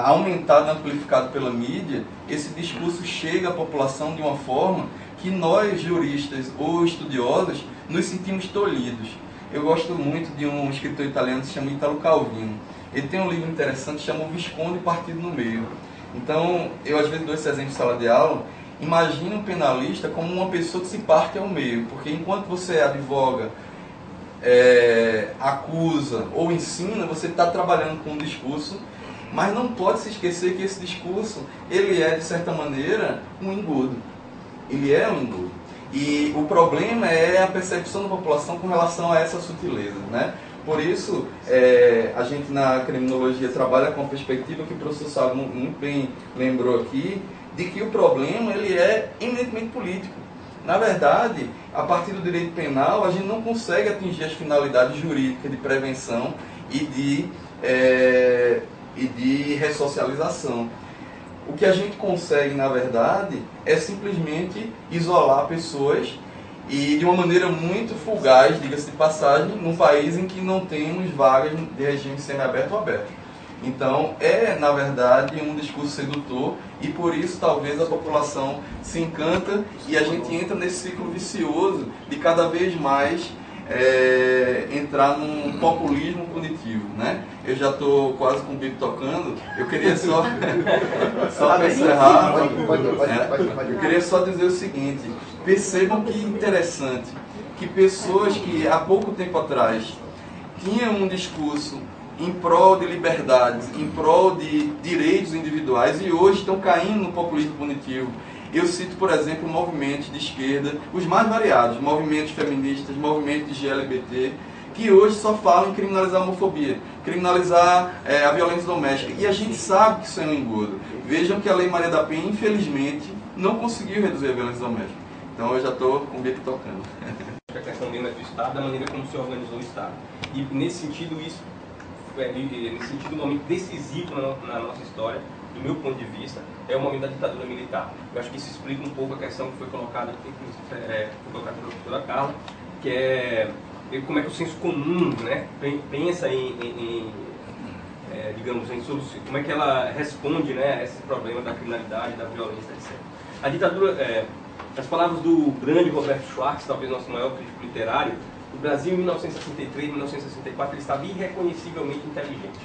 Aumentado, amplificado pela mídia, esse discurso chega à população de uma forma que nós, juristas ou estudiosos, nos sentimos tolhidos. Eu gosto muito de um escritor italiano que se chama Italo Calvino. Ele tem um livro interessante que chama O Visconde Partido no Meio. Então, eu às vezes dou esse exemplo em sala de aula. Imagine um penalista como uma pessoa que se parte ao meio, porque enquanto você advoga, acusa ou ensina, você está trabalhando com um discurso, mas não pode se esquecer que esse discurso, ele é, de certa maneira, um engodo. Ele é um engodo. E o problema é a percepção da população com relação a essa sutileza, né? Por isso, a gente na criminologia trabalha com a perspectiva que o professor Sábio muito bem lembrou aqui, de que o problema ele é eminentemente político. Na verdade, a partir do direito penal, a gente não consegue atingir as finalidades jurídicas de prevenção e de ressocialização. O que a gente consegue, na verdade, é simplesmente isolar pessoas e de uma maneira muito fugaz, diga-se de passagem, num país em que não temos vagas de regime semiaberto ou aberto. Então, na verdade, um discurso sedutor e por isso talvez a população se encanta e a gente entra nesse ciclo vicioso de cada vez mais entrar num populismo punitivo, né? Eu já estou quase com o bico tocando, eu queria só para encerrar, eu queria só dizer o seguinte, percebam que interessante, que pessoas que há pouco tempo atrás tinham um discurso em prol de liberdades, em prol de direitos individuais e hoje estão caindo no populismo punitivo. Eu cito, por exemplo, movimentos de esquerda, os mais variados, movimentos feministas, movimentos de LGBT, que hoje só falam em criminalizar a homofobia, criminalizar a violência doméstica. E a gente sabe que isso é um engodo. Vejam que a Lei Maria da Penha, infelizmente, não conseguiu reduzir a violência doméstica. Então eu já estou com o bico tocando. A questão mesmo é do Estado, da maneira como se organizou o Estado. E nesse sentido, um momento decisivo na nossa história, do meu ponto de vista, é o momento da ditadura militar. Eu acho que isso explica um pouco a questão que foi colocada pela professora Carla, que é como é que o senso comum, né, pensa digamos, em solução, como é que ela responde, né, a esse problema da criminalidade, da violência, etc. A ditadura, as palavras do grande Roberto Schwartz, talvez nosso maior crítico literário, o Brasil em 1963, 1964, ele estava irreconhecivelmente inteligente.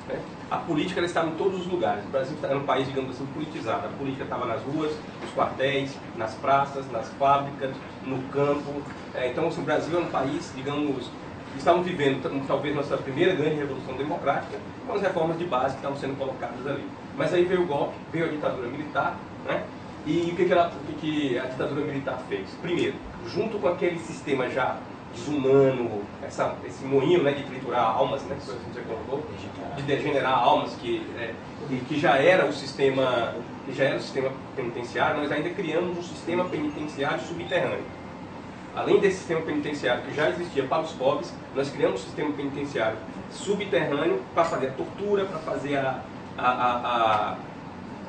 Né? A política ela estava em todos os lugares. O Brasil era um país, digamos assim, politizado. A política estava nas ruas, nos quartéis, nas praças, nas fábricas, no campo. Então, assim, o Brasil é um país, digamos, estávamos vivendo talvez nossa primeira grande revolução democrática, com as reformas de base que estavam sendo colocadas ali. Mas aí veio o golpe, veio a ditadura militar, né? E o que a ditadura militar fez? Primeiro, junto com aquele sistema já desumano, esse moinho, né, de triturar almas, né, que você colocou, de degenerar almas, que já era o sistema penitenciário, nós ainda criamos um sistema penitenciário subterrâneo. Além desse sistema penitenciário que já existia para os pobres, nós criamos um sistema penitenciário subterrâneo para fazer a tortura, para fazer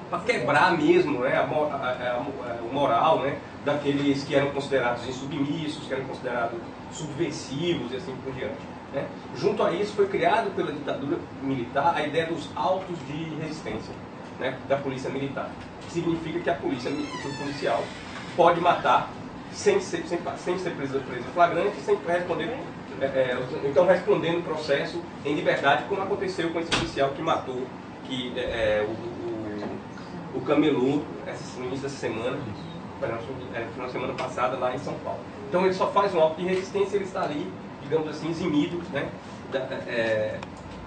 para quebrar mesmo, né, o moral, né, daqueles que eram considerados insubmissos, que eram considerados subversivos e assim por diante. Né. Junto a isso foi criado pela ditadura militar a ideia dos autos de resistência, né, da polícia militar, que significa que a polícia policial pode matar sem ser presa flagrante, sem responder, então respondendo o processo em liberdade, como aconteceu com esse policial que matou o camelô no início dessa semana, na semana passada, lá em São Paulo. Então ele só faz um auto de resistência, ele está ali, digamos assim, eximido, né,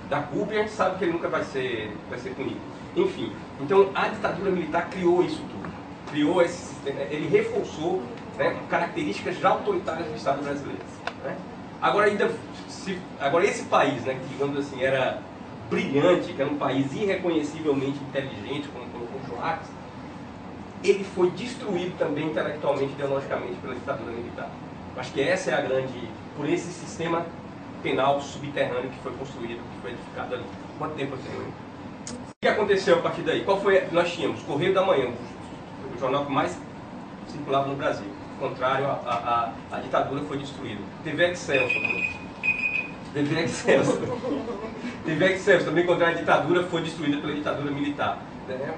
da culpa, e a gente sabe que ele nunca vai ser punido. Enfim, então a ditadura militar criou isso tudo, criou esse sistema, ele reforçou, né, características já autoritárias do Estado brasileiro. Né? Agora esse país, né, que digamos assim era brilhante, que era um país irreconhecivelmente inteligente, como colocou o Schwartz, ele foi destruído também intelectualmente, ideologicamente pela ditadura militar. Acho que essa é a grande, por esse sistema penal subterrâneo que foi construído, que foi edificado ali. Quanto tempo eu tenho? O que aconteceu a partir daí? Nós tínhamos Correio da Manhã, o jornal que mais circulava no Brasil. Ao contrário, a ditadura foi destruída. TV Excelsior também, contra a ditadura, foi destruída pela ditadura militar. Né?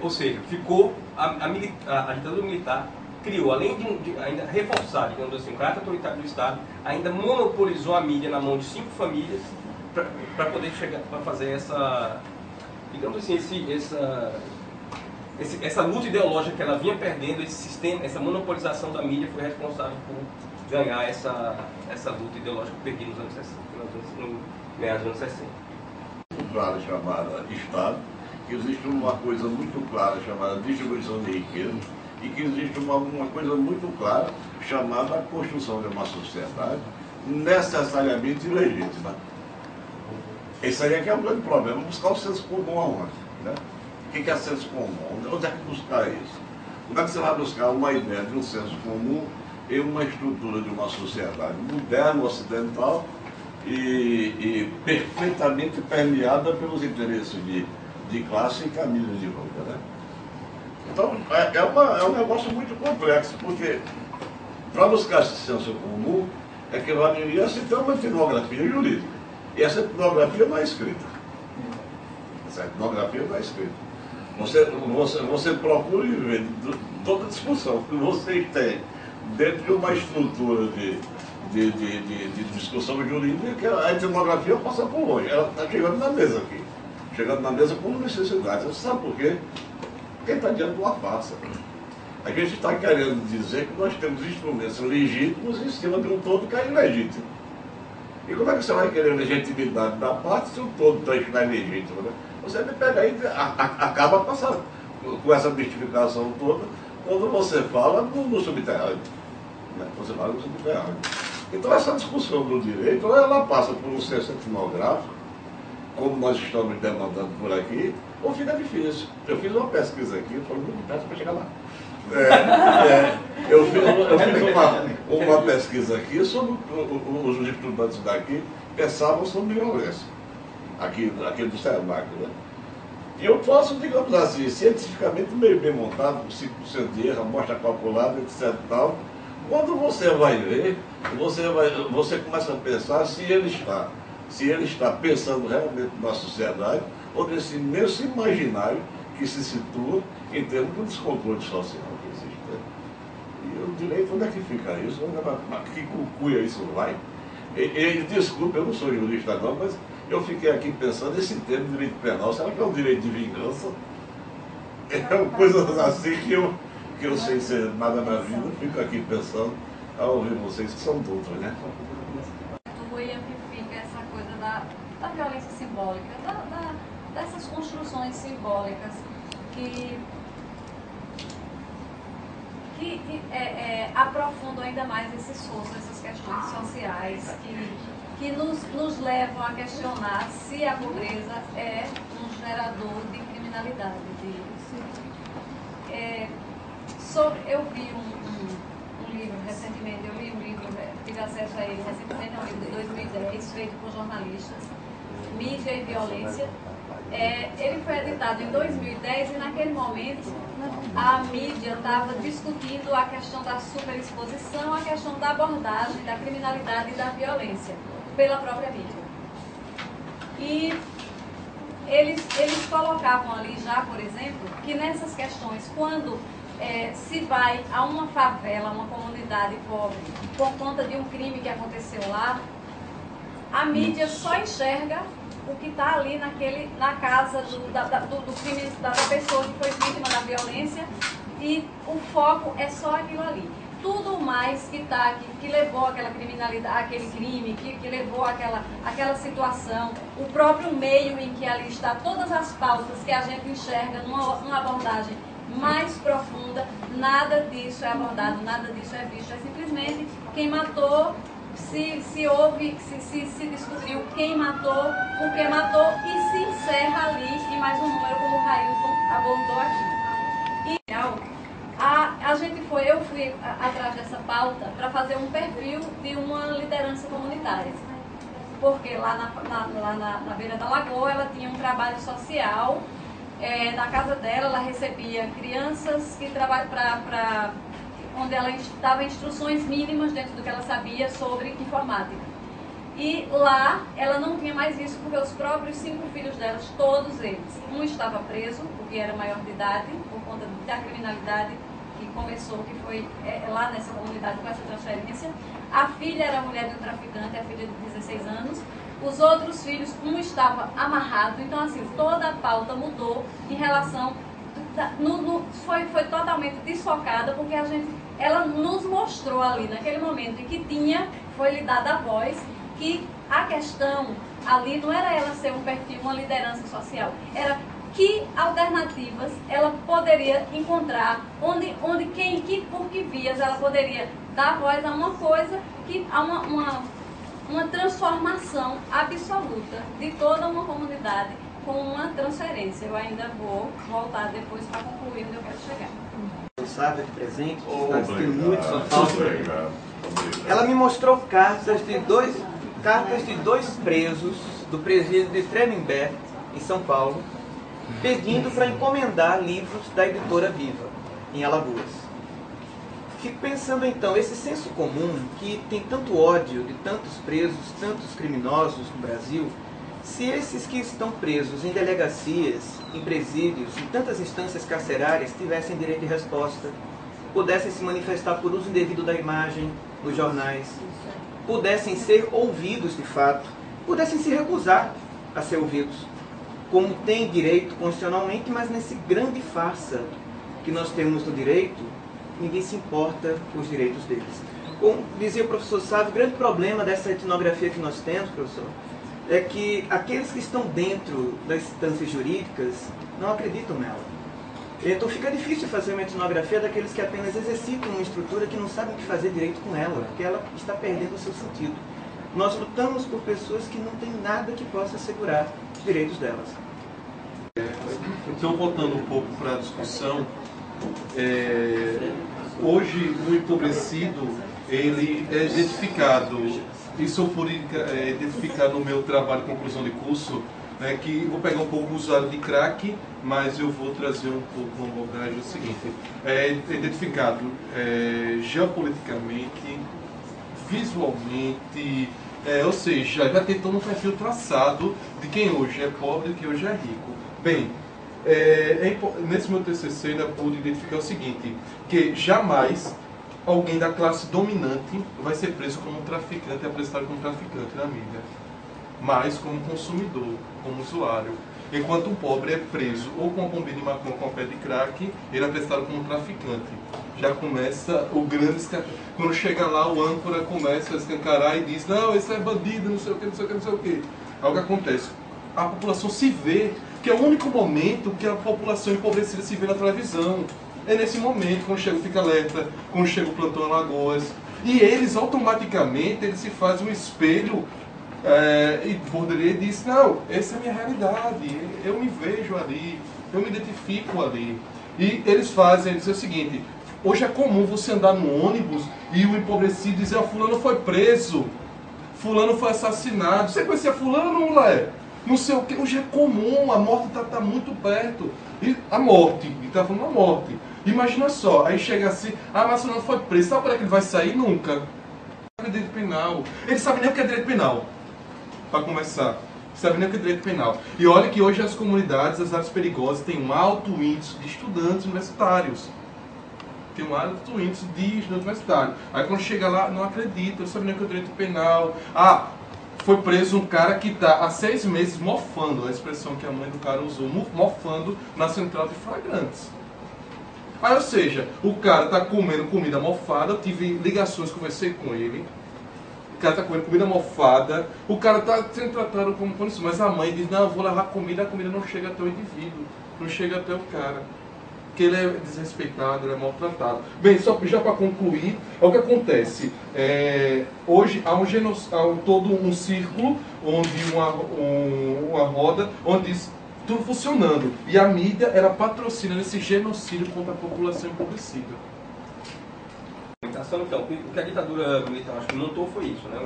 Ou seja, ficou a ditadura militar criou, além de ainda reforçar, digamos assim, o caráter autoritário do Estado, ainda monopolizou a mídia na mão de 5 famílias para poder chegar, para fazer essa, digamos assim, essa luta ideológica que ela vinha perdendo, esse sistema, essa monopolização da mídia foi responsável por ganhar essa luta ideológica perdida nos anos 60, no meados dos anos 60. Clara chamada Estado, que existe uma coisa muito clara chamada distribuição de riqueza, e que existe uma coisa muito clara, chamada a construção de uma sociedade necessariamente ilegítima. Esse aí é que é o grande problema, buscar o senso comum aonde? Né? O que é senso comum? Onde é que buscar isso? Como é que você vai buscar uma ideia de um senso comum em uma estrutura de uma sociedade moderna, ocidental e perfeitamente permeada pelos interesses de classe e família de luta, né? Então, é um negócio muito complexo, porque para buscar esse senso comum é que valeria se ter uma etnografia jurídica. E essa etnografia não é escrita. Essa etnografia não é escrita. Você procura ver toda a discussão que vocês têm dentro de uma estrutura de discussão jurídica, que a etnografia passa por longe. Ela está chegando na mesa aqui. Chegando na mesa por necessidade. Você sabe por quê? Porque está diante de uma farsa. A gente está querendo dizer que nós temos instrumentos legítimos em cima de um todo que é ilegítimo. E como é que você vai querer legitimidade da parte se o todo está ilegítimo, né? Você pega aí, acaba passando com essa mistificação toda quando você fala no subterrâneo. Né? Você fala no subterrâneo. Então essa discussão do direito, ela passa por um senso etnográfico, como nós estamos demandando por aqui, ou fica difícil. Eu fiz uma pesquisa aqui, foi muito perto para chegar lá. Eu fiz uma pesquisa aqui sobre os estudantes daqui pensavam sobre violência, aqui do SEMAC, né? E eu posso, digamos assim, cientificamente meio bem montado, com 5% de erro, amostra calculada, etc. Tal. Quando você vai ver, você começa a pensar se ele está pensando realmente na sociedade ou nesse imenso imaginário que se situa em termos do descontrole social que existe. Né? E o direito, onde é que fica isso? Que cucuia isso vai? Desculpe, eu não sou jurista não, mas eu fiquei aqui pensando nesse termo de direito penal. Será que é um direito de vingança? É coisas assim que eu sem ser nada na vida, fico aqui pensando ao ouvir vocês que são doutos, né? E amplifica essa coisa da violência simbólica, dessas construções simbólicas que aprofundam ainda mais esse esforço, essas questões sociais que nos levam a questionar se a pobreza é um gerador de criminalidade. Eu vi um livro recentemente, tive acesso a ele recentemente, é um livro de 2010, feito por jornalistas, Mídia e Violência. Ele foi editado em 2010 e naquele momento a mídia estava discutindo a questão da superexposição, a questão da abordagem da criminalidade e da violência pela própria mídia. E eles colocavam ali já, por exemplo, que nessas questões, quando se vai a uma favela, uma comunidade pobre, por conta de um crime que aconteceu lá, a mídia só enxerga o que está ali na casa do crime, da pessoa que foi vítima da violência, e o foco é só aquilo ali. Tudo mais que levou àquela criminalidade, aquele crime, que levou àquela situação, o próprio meio em que ali está, todas as pautas que a gente enxerga numa abordagem mais profunda, nada disso é abordado, nada disso é visto. É simplesmente quem matou, se descobriu quem matou, por que matou, e se encerra ali em mais um número, como o Railton abordou aqui. E eu fui atrás dessa pauta para fazer um perfil de uma liderança comunitária. Porque lá na beira da lagoa ela tinha um trabalho social. Na casa dela, ela recebia crianças que trabalham onde ela dava instruções mínimas dentro do que ela sabia sobre informática. E lá ela não tinha mais isso porque os próprios 5 filhos delas, todos eles, um estava preso, porque era maior de idade, por conta da criminalidade que começou, que foi lá nessa comunidade com essa transferência. A filha era a mulher de um traficante, a filha de 16 anos. Os outros filhos, um estava amarrado, então assim, toda a pauta mudou em relação, foi totalmente desfocada, porque ela nos mostrou ali, naquele momento em que foi lhe dada a voz, que a questão ali não era ela ser um perfil, uma liderança social, era que alternativas ela poderia encontrar, por que vias ela poderia dar voz a uma coisa, a uma transformação absoluta de toda uma comunidade com uma transferência. Eu ainda vou voltar depois para concluir onde eu quero chegar. Sabe, aqui presente, Obrigado. tem muito São Paulo. Obrigado. Ela me mostrou cartas de dois presos do presídio de Tremembé, em São Paulo, pedindo para encomendar livros da editora Viva, em Alagoas. Fico pensando então, esse senso comum que tem tanto ódio de tantos presos, tantos criminosos no Brasil, se esses que estão presos em delegacias, em presídios, em tantas instâncias carcerárias tivessem direito de resposta, pudessem se manifestar por uso indevido da imagem nos jornais, pudessem ser ouvidos de fato, pudessem se recusar a ser ouvidos, como tem direito constitucionalmente, mas nesse grande farsa que nós temos no direito, ninguém se importa com os direitos deles. Como dizia o professor Sávio, o grande problema dessa etnografia que nós temos, professor, é que aqueles que estão dentro das instâncias jurídicas não acreditam nela. Então fica difícil fazer uma etnografia daqueles que apenas exercitam uma estrutura que não sabem o que fazer direito com ela, porque ela está perdendo o seu sentido. Nós lutamos por pessoas que não têm nada que possa assegurar os direitos delas. Então, voltando um pouco para a discussão, hoje o empobrecido ele é identificado, isso eu pude identificar no meu trabalho de conclusão de curso, né, que vou pegar um pouco o usuário de crack, mas eu vou trazer um pouco uma abordagem o seguinte, é identificado geopoliticamente, visualmente, ou seja, já tem todo um perfil traçado de quem hoje é pobre e quem hoje é rico. Bem, nesse meu TCC ainda pude identificar o seguinte, que jamais alguém da classe dominante vai ser preso como traficante, apresentado como traficante na mídia, mas como consumidor, como usuário. Enquanto um pobre é preso ou com uma bombinha de maconha com um pé de crack, ele é apresentado como traficante. Já começa o grande escancar. Quando chega lá, o âncora começa a escancarar e diz, não, esse é bandido, não sei o que, não sei o que, não sei o que. Aí o que acontece? A população se vê, que é o único momento que a população empobrecida se vê na televisão. É nesse momento, quando chega o Fica Alerta, quando chega o Plantão Alagoas. E eles, automaticamente, eles se fazem um espelho e poderia dizer, não, essa é a minha realidade, eu me vejo ali, eu me identifico ali. E eles dizem o seguinte, hoje é comum você andar no ônibus e o empobrecido dizer, fulano foi preso, fulano foi assassinado. Você conhecia fulano, mulher? Não sei o que, hoje é comum, a morte está muito perto. E a morte, ele está falando a morte. Imagina só, aí chega assim, mas fulano foi preso, sabe para que ele vai sair? Nunca. Direito penal. Ele sabe nem o que é direito penal. Para começar, sabe nem o que é direito penal. E olha que hoje as comunidades, as áreas perigosas, têm um alto índice de estudantes universitários. Tem um alto índice de estudantes universitários. Aí quando chega lá, não acredita, não sabe nem o que é direito penal. Foi preso um cara que está há 6 meses mofando, a expressão que a mãe do cara usou, mofando na central de flagrantes. Aí, ou seja, o cara está comendo comida mofada, eu tive ligações, conversei com ele, o cara está comendo comida mofada, o cara está sendo tratado como condição, mas a mãe diz, não, eu vou levar comida, a comida não chega até o indivíduo, não chega até o cara, que ele é desrespeitado, ele é maltratado. Bem, só já para concluir, é o que acontece, hoje há todo um círculo, onde uma roda, onde tudo funcionando, e a mídia ela patrocina esse genocídio contra a população empobrecida. Então, o que a ditadura militar acho que montou foi isso, né?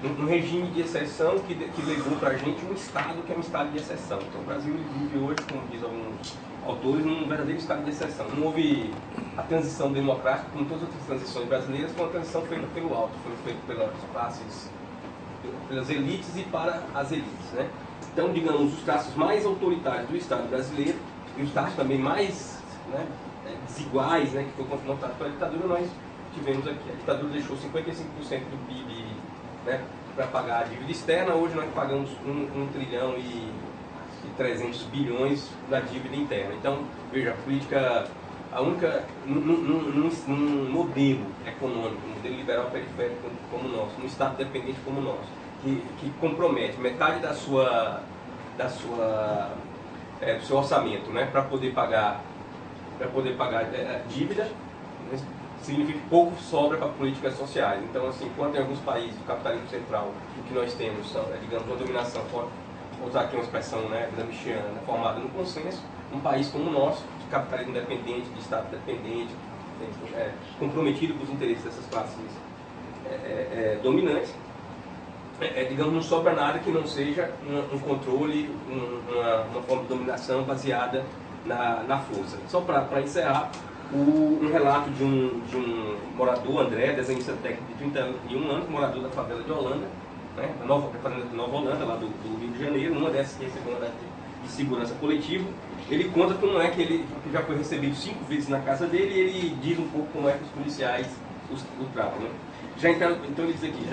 Um regime de exceção que levou para a gente um Estado que é um Estado de exceção. Então o Brasil vive hoje, como diz alguns autores, num verdadeiro Estado de exceção. Não houve a transição democrática, como todas as outras transições brasileiras, foi uma transição feita pelo alto, foi feita pelas classes, pelas elites e para as elites, né? Então, digamos, os traços mais autoritários do Estado brasileiro e os traços também mais desiguais, né, que foi confrontado pela ditadura, nós tivemos aqui. A ditadura deixou 55% do PIB, né, para pagar a dívida externa. Hoje nós pagamos 1 trilhão e 300 bilhões da dívida interna. Então, veja, a política, a única, num modelo econômico, um modelo liberal periférico como o nosso, num Estado dependente como o nosso, que compromete metade da sua do seu orçamento, né, para poder pagar dívida, né, significa que pouco sobra para políticas sociais. Então, assim, enquanto em alguns países do capitalismo central o que nós temos são, digamos, uma dominação, vou usar aqui uma expressão, né, gramsciana, formada no consenso, um país como o nosso, de capitalismo dependente, de Estado dependente, comprometido com os interesses dessas classes dominantes, digamos, não sobra nada que não seja um controle, uma forma de dominação baseada na força. Só para encerrar, um relato de um morador, André, desenhista técnico de 31 anos, morador da favela de Holanda, né, da Nova Holanda, lá do Rio de Janeiro, uma dessas que recebeu uma de segurança coletiva. Ele conta como é que ele já foi recebido 5 vezes na casa dele, e ele diz um pouco como é que os policiais o tratam. Né? Então ele diz aqui,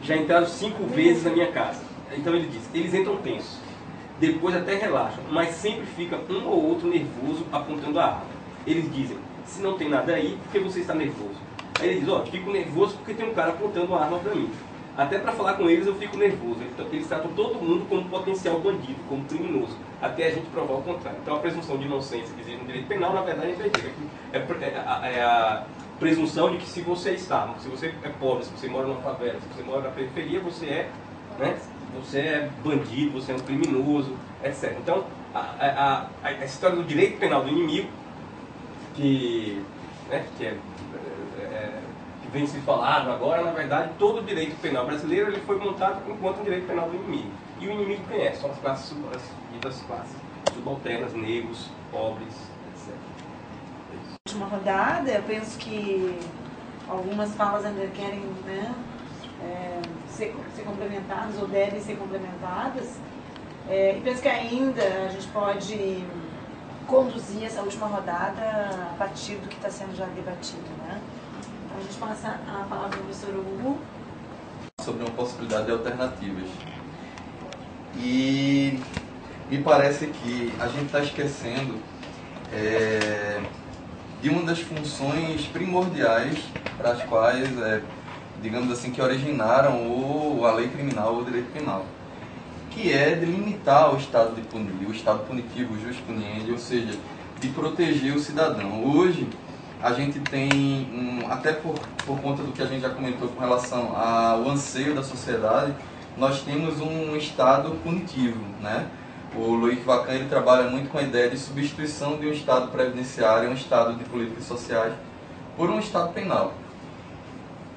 já entraram 5 vezes na minha casa. Então ele diz, eles entram tensos, depois até relaxam, mas sempre fica um ou outro nervoso apontando a arma. Eles dizem, se não tem nada aí, por que você está nervoso? Aí ele diz, fico nervoso porque tem um cara apontando a arma para mim. Até para falar com eles eu fico nervoso. Eles tratam todo mundo como potencial bandido, como criminoso, até a gente provar o contrário. Então a presunção de inocência que existe no direito penal, na verdade, é a presunção de que se você é pobre, se você mora numa favela, se você mora na periferia, você é bandido, você é um criminoso, etc. Então, a história do direito penal do inimigo, que vem se falado agora, na verdade, todo o direito penal brasileiro ele foi montado enquanto um direito penal do inimigo. E o inimigo quem é? São as classes subalternas, negros, pobres, etc. Última rodada, eu penso que algumas falas ainda querem, né, ser complementadas ou devem ser complementadas. E penso que ainda a gente pode conduzir essa última rodada a partir do que está sendo já debatido, né? Então a gente passa a palavra ao professor Hugo. Sobre uma possibilidade de alternativas. E me parece que a gente está esquecendo de uma das funções primordiais para as quais, digamos assim, que originaram a lei criminal ou o direito penal, que é de limitar o estado de punir, o estado punitivo, o jus puniendi, ou seja, de proteger o cidadão. Hoje, a gente tem, até por conta do que a gente já comentou com relação ao anseio da sociedade, nós temos um estado punitivo, né? O Loic Vacan, ele trabalha muito com a ideia de substituição de um estado previdenciário, um estado de políticas sociais, por um estado penal.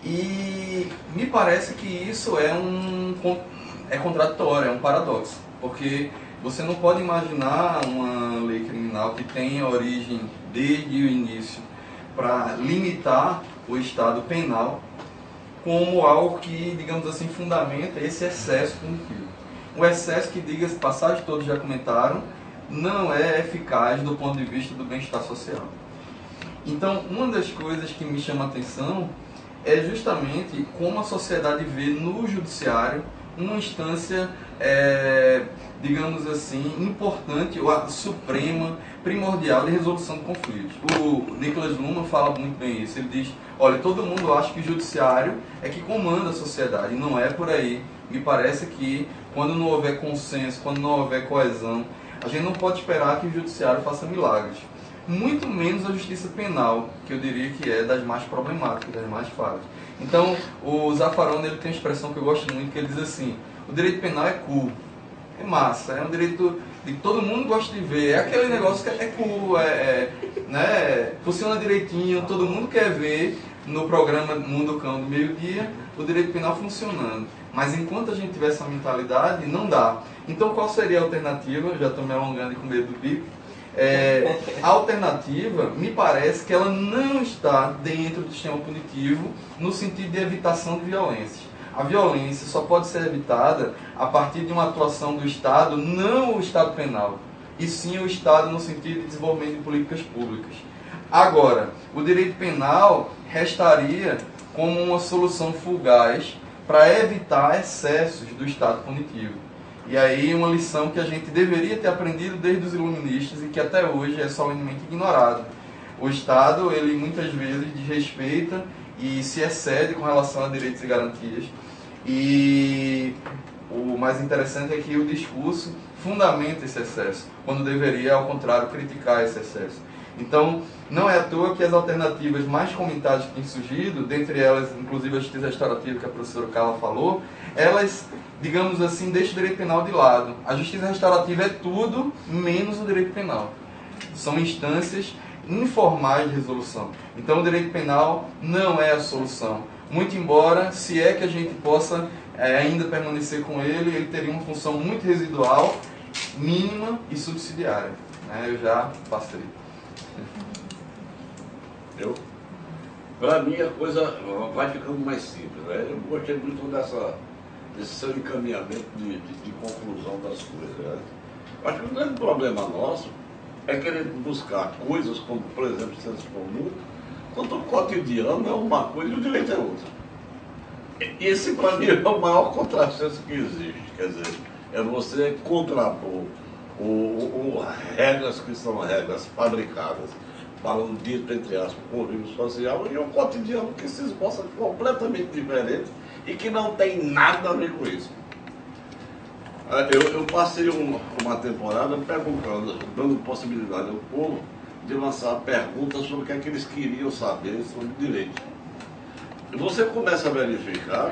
E me parece que isso é contraditório, é um paradoxo, porque você não pode imaginar uma lei criminal que tenha origem desde o início para limitar o estado penal como algo que, digamos assim, fundamenta esse excesso punitivo. O excesso que, diga-se de passagem, todos já comentaram, não é eficaz do ponto de vista do bem-estar social. Então, uma das coisas que me chama a atenção é justamente como a sociedade vê no judiciário uma instância, digamos assim, importante, ou a suprema, primordial de resolução de conflitos. O Nicholas Luhmann fala muito bem isso. Ele diz, olha, todo mundo acha que o judiciário é que comanda a sociedade, e não é por aí. Me parece que quando não houver consenso, quando não houver coesão, a gente não pode esperar que o judiciário faça milagres. Muito menos a justiça penal, que eu diria que é das mais problemáticas, das mais falhas. Então, o Zaffaroni, ele tem uma expressão que eu gosto muito, que ele diz assim, o direito penal é cool, é massa, é um direito que todo mundo gosta de ver, é aquele negócio que é cool, né, funciona direitinho, todo mundo quer ver no programa Mundo Cão do meio-dia o direito penal funcionando. Mas enquanto a gente tiver essa mentalidade, não dá. Então, qual seria a alternativa? Eu já estou me alongando com medo do bico. A alternativa, me parece que ela não está dentro do sistema punitivo no sentido de evitação de violências. A violência só pode ser evitada a partir de uma atuação do Estado, não o Estado penal, e sim o Estado no sentido de desenvolvimento de políticas públicas. Agora, o direito penal restaria como uma solução fugaz para evitar excessos do Estado punitivo. E aí uma lição que a gente deveria ter aprendido desde os iluministas e que até hoje é solenemente ignorado. O Estado, ele muitas vezes desrespeita e se excede com relação a direitos e garantias. E o mais interessante é que o discurso fundamenta esse excesso, quando deveria, ao contrário, criticar esse excesso. Então, não é à toa que as alternativas mais comentadas que têm surgido, dentre elas, inclusive a justiça restaurativa que a professora Carla falou, elas, digamos assim, deixam o direito penal de lado. A justiça restaurativa é tudo menos o direito penal. São instâncias informais de resolução. Então, o direito penal não é a solução. Muito embora, se é que a gente possa ainda permanecer com ele, ele teria uma função muito residual, mínima e subsidiária. Eu já passei. Para mim, a coisa vai ficando mais simples. Né? Eu gostei muito desse seu encaminhamento de conclusão das coisas. Né? Acho que o grande problema nosso é querer buscar coisas como, por exemplo, senso comum, quando o cotidiano é uma coisa e o direito é outra. E esse, para mim, é o maior contrassenso que existe. Quer dizer, é você contrapor regras que são regras fabricadas para um dito, entre aspas, convívio social, e um cotidiano que se esboça completamente diferente e que não tem nada a ver com isso. Eu passei uma temporada perguntando, dando possibilidade ao povo de lançar perguntas sobre o que é que eles queriam saber sobre direito. E você começa a verificar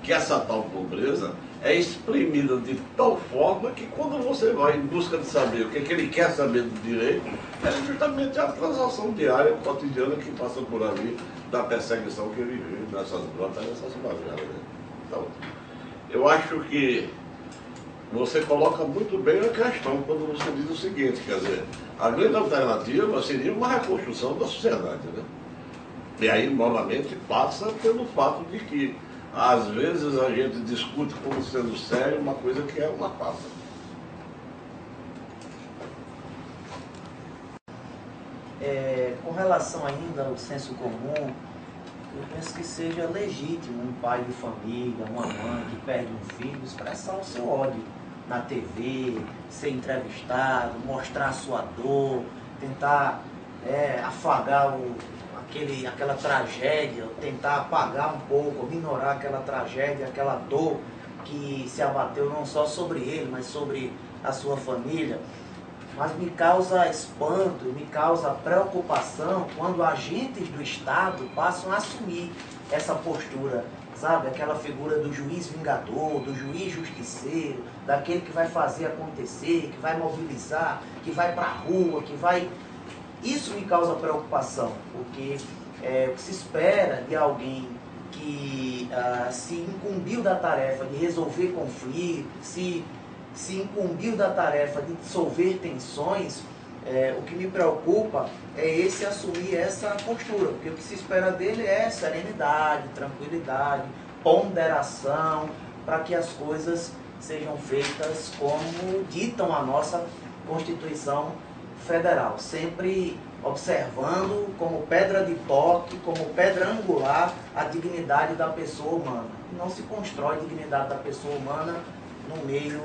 que essa tal pobreza é exprimida de tal forma que quando você vai em busca de saber o que é que ele quer saber do direito, é justamente a transação diária, cotidiana que passa por ali, da perseguição que ele vive nessas grotas, nessas favelas. Então, eu acho que você coloca muito bem a questão quando você diz o seguinte, quer dizer, a grande alternativa seria uma reconstrução da sociedade, né? E aí, novamente, passa pelo fato de que, às vezes, a gente discute como sendo sério uma coisa que é uma farsa. Com relação ainda ao senso comum, eu penso que seja legítimo um pai de família, uma mãe que perde um filho, expressar o seu ódio na TV, ser entrevistado, mostrar a sua dor, tentar afagar aquela tragédia, tentar apagar um pouco, minorar aquela tragédia, aquela dor que se abateu não só sobre ele, mas sobre a sua família. Mas me causa espanto, me causa preocupação quando agentes do Estado passam a assumir essa postura, sabe? Aquela figura do juiz vingador, do juiz justiceiro, daquele que vai fazer acontecer, que vai mobilizar, que vai para a rua, que vai... Isso me causa preocupação, porque o que se espera de alguém que se incumbiu da tarefa de resolver conflitos, se incumbiu da tarefa de dissolver tensões, o que me preocupa é esse assumir essa postura, porque o que se espera dele é serenidade, tranquilidade, ponderação, para que as coisas sejam feitas como ditam a nossa Constituição Federal, sempre observando como pedra de toque, como pedra angular, a dignidade da pessoa humana. Não se constrói a dignidade da pessoa humana no meio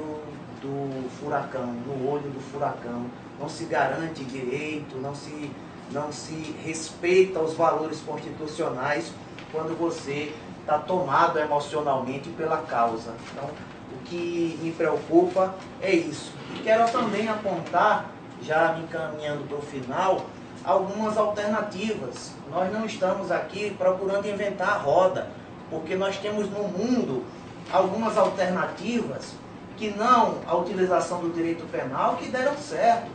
do furacão, no olho do furacão. Não se garante direito, não se respeita os valores constitucionais quando você está tomado emocionalmente pela causa. Então, o que me preocupa é isso. E quero também apontar, já me encaminhando para o final, algumas alternativas. Nós não estamos aqui procurando inventar a roda, porque nós temos no mundo algumas alternativas que não a utilização do direito penal, que deram certo.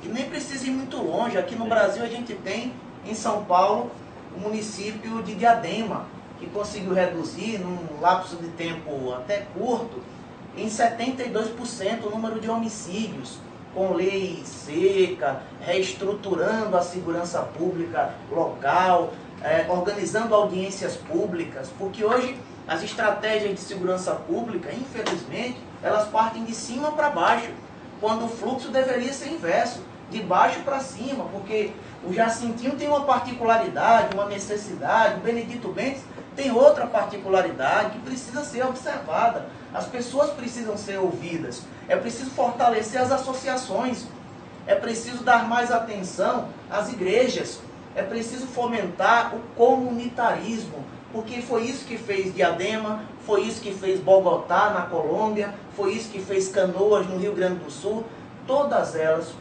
E nem precisa ir muito longe. Aqui no Brasil a gente tem, em São Paulo, o município de Diadema, que conseguiu reduzir, num lapso de tempo até curto, em 72% o número de homicídios, com lei seca, reestruturando a segurança pública local, organizando audiências públicas, porque hoje as estratégias de segurança pública, infelizmente, elas partem de cima para baixo, quando o fluxo deveria ser inverso, de baixo para cima, porque o Jacintinho tem uma particularidade, uma necessidade, o Benedito Bentes tem outra particularidade que precisa ser observada. As pessoas precisam ser ouvidas, é preciso fortalecer as associações, é preciso dar mais atenção às igrejas, é preciso fomentar o comunitarismo, Porque foi isso que fez Diadema, foi isso que fez Bogotá, na Colômbia, foi isso que fez Canoas, no Rio Grande do Sul, todas elas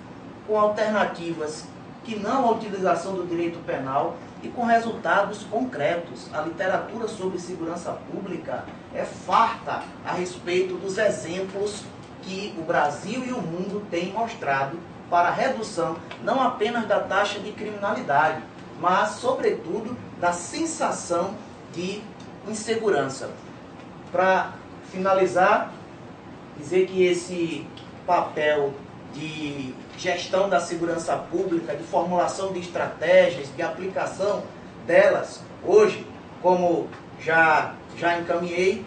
com alternativas que não a utilização do direito penal e com resultados concretos. A literatura sobre segurança pública é farta a respeito dos exemplos que o Brasil e o mundo têm mostrado para a redução não apenas da taxa de criminalidade, mas, sobretudo, da sensação de insegurança. Para finalizar, dizer que esse papel de gestão da segurança pública, de formulação de estratégias, de aplicação delas, hoje, como já encaminhei,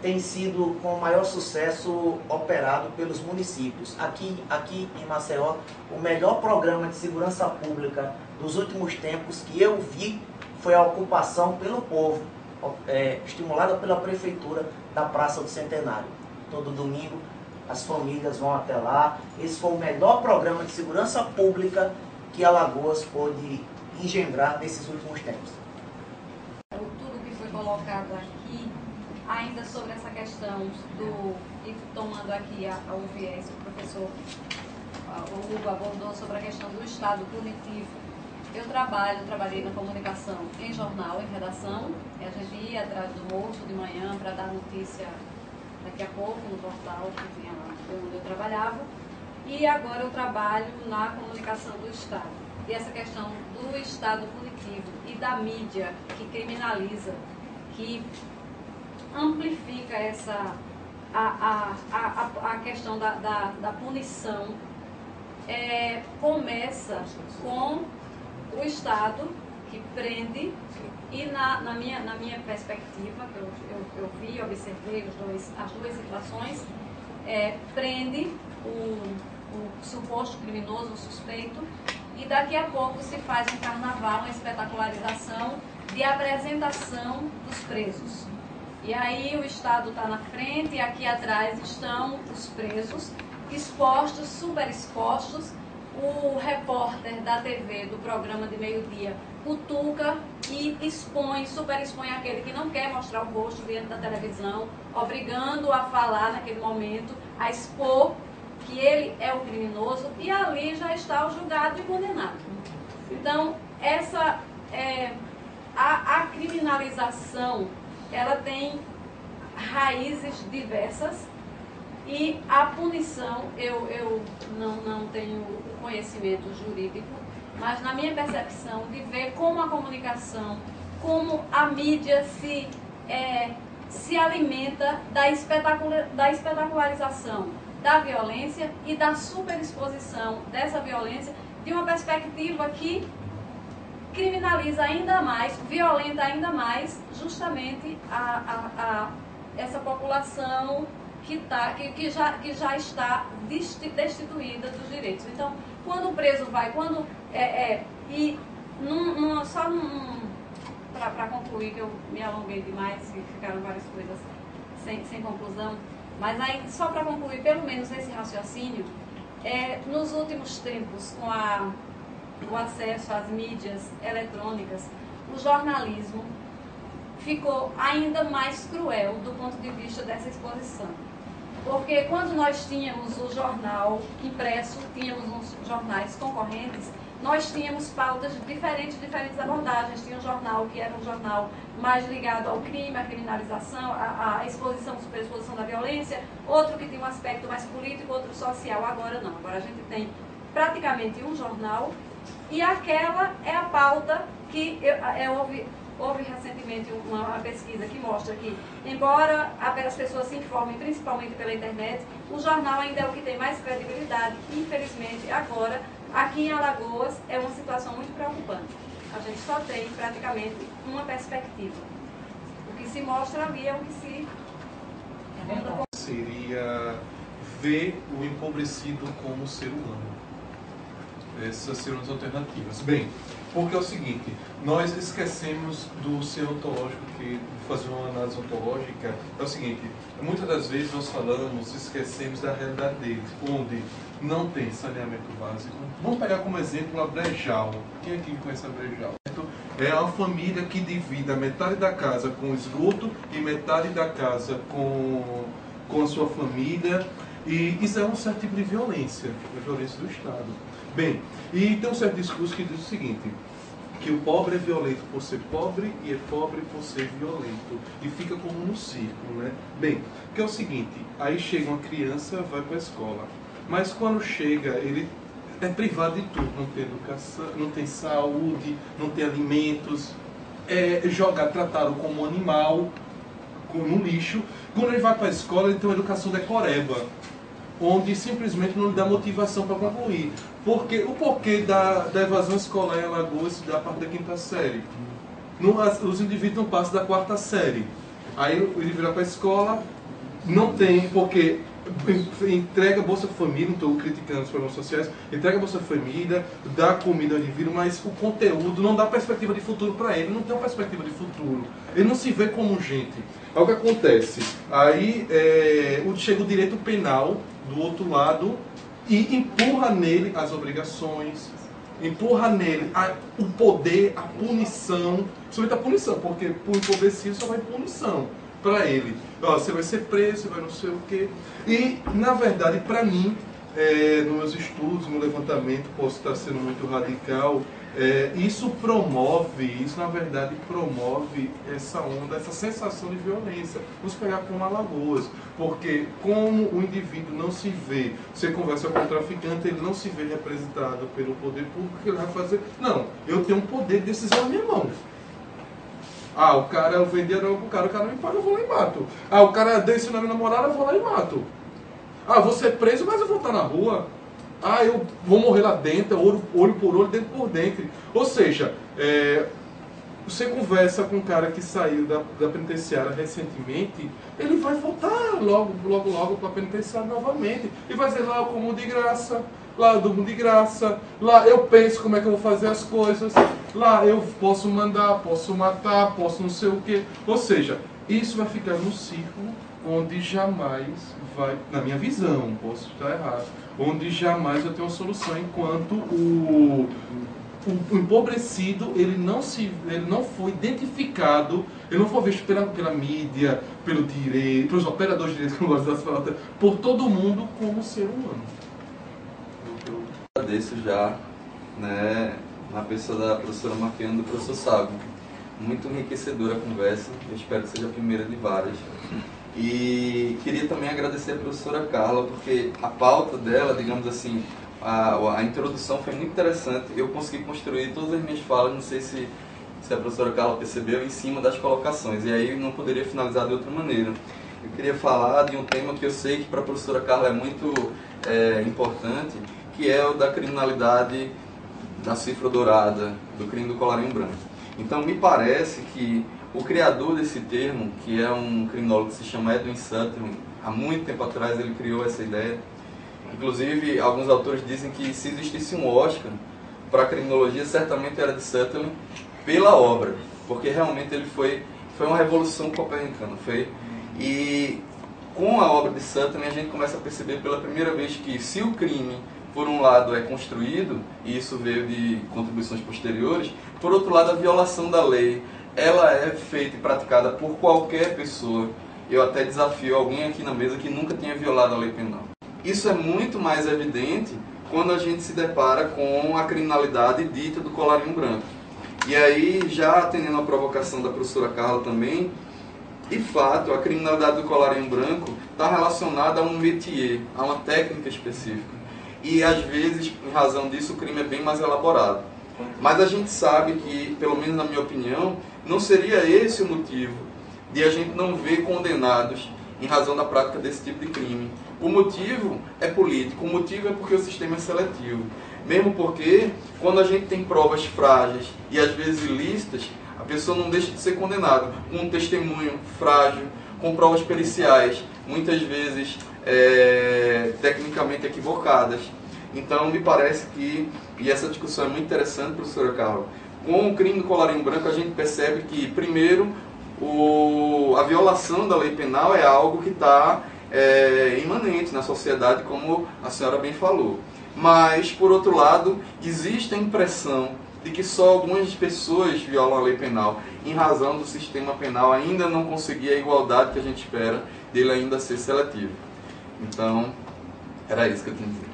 tem sido com maior sucesso operado pelos municípios. Aqui em Maceió, o melhor programa de segurança pública dos últimos tempos que eu vi foi a ocupação pelo povo, estimulada pela prefeitura da Praça do Centenário. Todo domingo as famílias vão até lá. Esse foi o melhor programa de segurança pública que Alagoas pôde engendrar nesses últimos tempos. Tudo que foi colocado aqui, ainda sobre essa questão e tomando aqui ao viés, o professor Hugo abordou sobre a questão do Estado punitivo. Eu trabalhei na comunicação em jornal, em redação, e a gente ia atrás do morto de manhã para dar notícia daqui a pouco no portal que tinha lá onde eu trabalhava. E agora eu trabalho na comunicação do Estado. E essa questão do Estado punitivo e da mídia que criminaliza, que amplifica a questão da punição, começa com o Estado que prende, e na minha perspectiva, que eu vi, observei as duas situações, prende o suposto criminoso, o suspeito, e daqui a pouco se faz um carnaval, uma espetacularização de apresentação dos presos. E aí o Estado está na frente e aqui atrás estão os presos, expostos, superexpostos. O repórter da TV, do programa de meio-dia, cutuca e superexpõe aquele que não quer mostrar o rosto diante da televisão, obrigando a falar naquele momento, a expor que ele é o criminoso, e ali já está o julgado e condenado. Então, a criminalização, ela tem raízes diversas, e a punição, eu não tenho conhecimento jurídico, mas na minha percepção de ver como a comunicação, como a mídia se alimenta da espetacularização da violência e da superexposição dessa violência de uma perspectiva que criminaliza ainda mais, violenta ainda mais, justamente essa população que já está destituída dos direitos. Então, quando o preso vai, para concluir, que eu me alonguei demais e ficaram várias coisas sem conclusão, mas aí, só para concluir pelo menos esse raciocínio, nos últimos tempos, com o acesso às mídias eletrônicas, o jornalismo ficou ainda mais cruel do ponto de vista dessa exposição. Porque quando nós tínhamos o jornal impresso, tínhamos uns jornais concorrentes, nós tínhamos pautas diferentes abordagens. Tinha um jornal que era um jornal mais ligado ao crime, à criminalização, à exposição, superexposição da violência, outro que tinha um aspecto mais político, outro social. Agora não, agora a gente tem praticamente um jornal, e aquela é a pauta que houve recentemente uma pesquisa que mostra que, embora as pessoas se informem principalmente pela internet, o jornal ainda é o que tem mais credibilidade. Infelizmente, agora, aqui em Alagoas, é uma situação muito preocupante. A gente só tem praticamente uma perspectiva. O que se mostra ali é o que se... Seria ver o empobrecido como ser humano. Essas seriam as alternativas. Bem, porque é o seguinte, nós esquecemos do ser ontológico, que fazer uma análise ontológica é o seguinte, muitas das vezes nós falamos, esquecemos da realidade deles, onde não tem saneamento básico. Vamos pegar como exemplo a Brejal. Quem aqui conhece a Brejal? É uma família que divide a metade da casa com esgoto e metade da casa com a sua família. E isso é um certo tipo de violência, a violência do Estado. Bem, e tem um certo discurso que diz o seguinte, que o pobre é violento por ser pobre e é pobre por ser violento. E fica como um círculo, né? Bem, que é o seguinte, aí chega uma criança, vai para a escola. Mas quando chega, ele é privado de tudo, não tem educação, não tem saúde, não tem alimentos, é tratado como animal, no lixo. Quando ele vai para a escola, ele tem uma educação decoreba, onde simplesmente não lhe dá motivação para concluir. O porquê da evasão escolar em Alagoas da parte da 5ª série? Os indivíduos não passam da 4ª série. Aí ele vira para a escola, não tem, porque entrega Bolsa Família, não estou criticando os programas sociais, entrega Bolsa Família, dá comida ao indivíduo, mas o conteúdo não dá perspectiva de futuro para ele, não tem uma perspectiva de futuro. Ele não se vê como gente. Aí o que acontece? Aí chega o direito penal do outro lado e empurra nele as obrigações, empurra nele o poder, a punição, principalmente a punição, porque por empobrecido só vai punição para ele. Você vai ser preso, você vai não sei o quê. E, na verdade, para mim, nos meus estudos, no levantamento, posso estar sendo muito radical, isso na verdade promove essa onda, essa sensação de violência. Vamos pegar como Alagoas, porque como o indivíduo não se vê, você conversa com o traficante, ele não se vê representado pelo poder público, que ele vai fazer? Não, eu tenho um poder de decisão na minha mão. O cara, eu vendi droga pro cara, o cara me paga, eu vou lá e mato. O cara deu esse nome namorada, eu vou lá e mato. Vou ser preso, mas eu vou estar na rua. Eu vou morrer lá dentro, olho por olho, dentro por dentro. Ou seja, você conversa com um cara que saiu da penitenciária recentemente, ele vai voltar logo para a penitenciária novamente. E vai dizer, lá eu como de graça, lá eu durmo de graça, lá eu penso como é que eu vou fazer as coisas, lá eu posso mandar, posso matar, posso não sei o quê. Ou seja, isso vai ficar num círculo onde jamais vai, na minha visão, posso estar errado, onde jamais eu tenho uma solução, enquanto o empobrecido, ele não foi identificado, ele não foi visto pela mídia, pelo direito, pelos operadores de direito, que eu gosto das palavras, por todo mundo como ser humano. Eu agradeço já, né, na pessoa da professora Marquiana e do professor Sábio. Muito enriquecedora a conversa, eu espero que seja a primeira de várias. E queria também agradecer a professora Carla, porque a pauta dela, digamos assim, a introdução foi muito interessante. Eu consegui construir todas as minhas falas, não sei se a professora Carla percebeu, em cima das colocações. E aí não poderia finalizar de outra maneira. Eu queria falar de um tema que eu sei que para a professora Carla é muito importante, que é o da criminalidade da cifra dourada, do crime do colarinho branco. Então me parece que o criador desse termo, que é um criminólogo que se chama Edwin Sutherland, há muito tempo atrás ele criou essa ideia. Inclusive, alguns autores dizem que se existisse um Oscar para a criminologia, certamente era de Sutherland, pela obra, porque realmente ele foi uma revolução copernicana. E com a obra de Sutherland a gente começa a perceber pela primeira vez que se o crime, por um lado, é construído, e isso veio de contribuições posteriores, por outro lado, a violação da lei, ela é feita e praticada por qualquer pessoa. Eu até desafio alguém aqui na mesa que nunca tenha violado a lei penal. Isso é muito mais evidente quando a gente se depara com a criminalidade dita do colarinho branco. E aí, já atendendo a provocação da professora Carla também, de fato, a criminalidade do colarinho branco está relacionada a um métier, a uma técnica específica. E às vezes, em razão disso, o crime é bem mais elaborado. Mas a gente sabe que, pelo menos na minha opinião, não seria esse o motivo de a gente não ver condenados em razão da prática desse tipo de crime. O motivo é político, o motivo é porque o sistema é seletivo. Mesmo porque, quando a gente tem provas frágeis e às vezes ilícitas, a pessoa não deixa de ser condenada com um testemunho frágil, com provas periciais, muitas vezes tecnicamente equivocadas. Então, me parece que, e essa discussão é muito interessante, professora Carla, com o crime do colarinho branco a gente percebe que, primeiro, a violação da lei penal é algo que está imanente na sociedade, como a senhora bem falou. Mas, por outro lado, existe a impressão de que só algumas pessoas violam a lei penal, em razão do sistema penal ainda não conseguir a igualdade que a gente espera dele ainda ser seletivo. Então, era isso que eu tinha a dizer.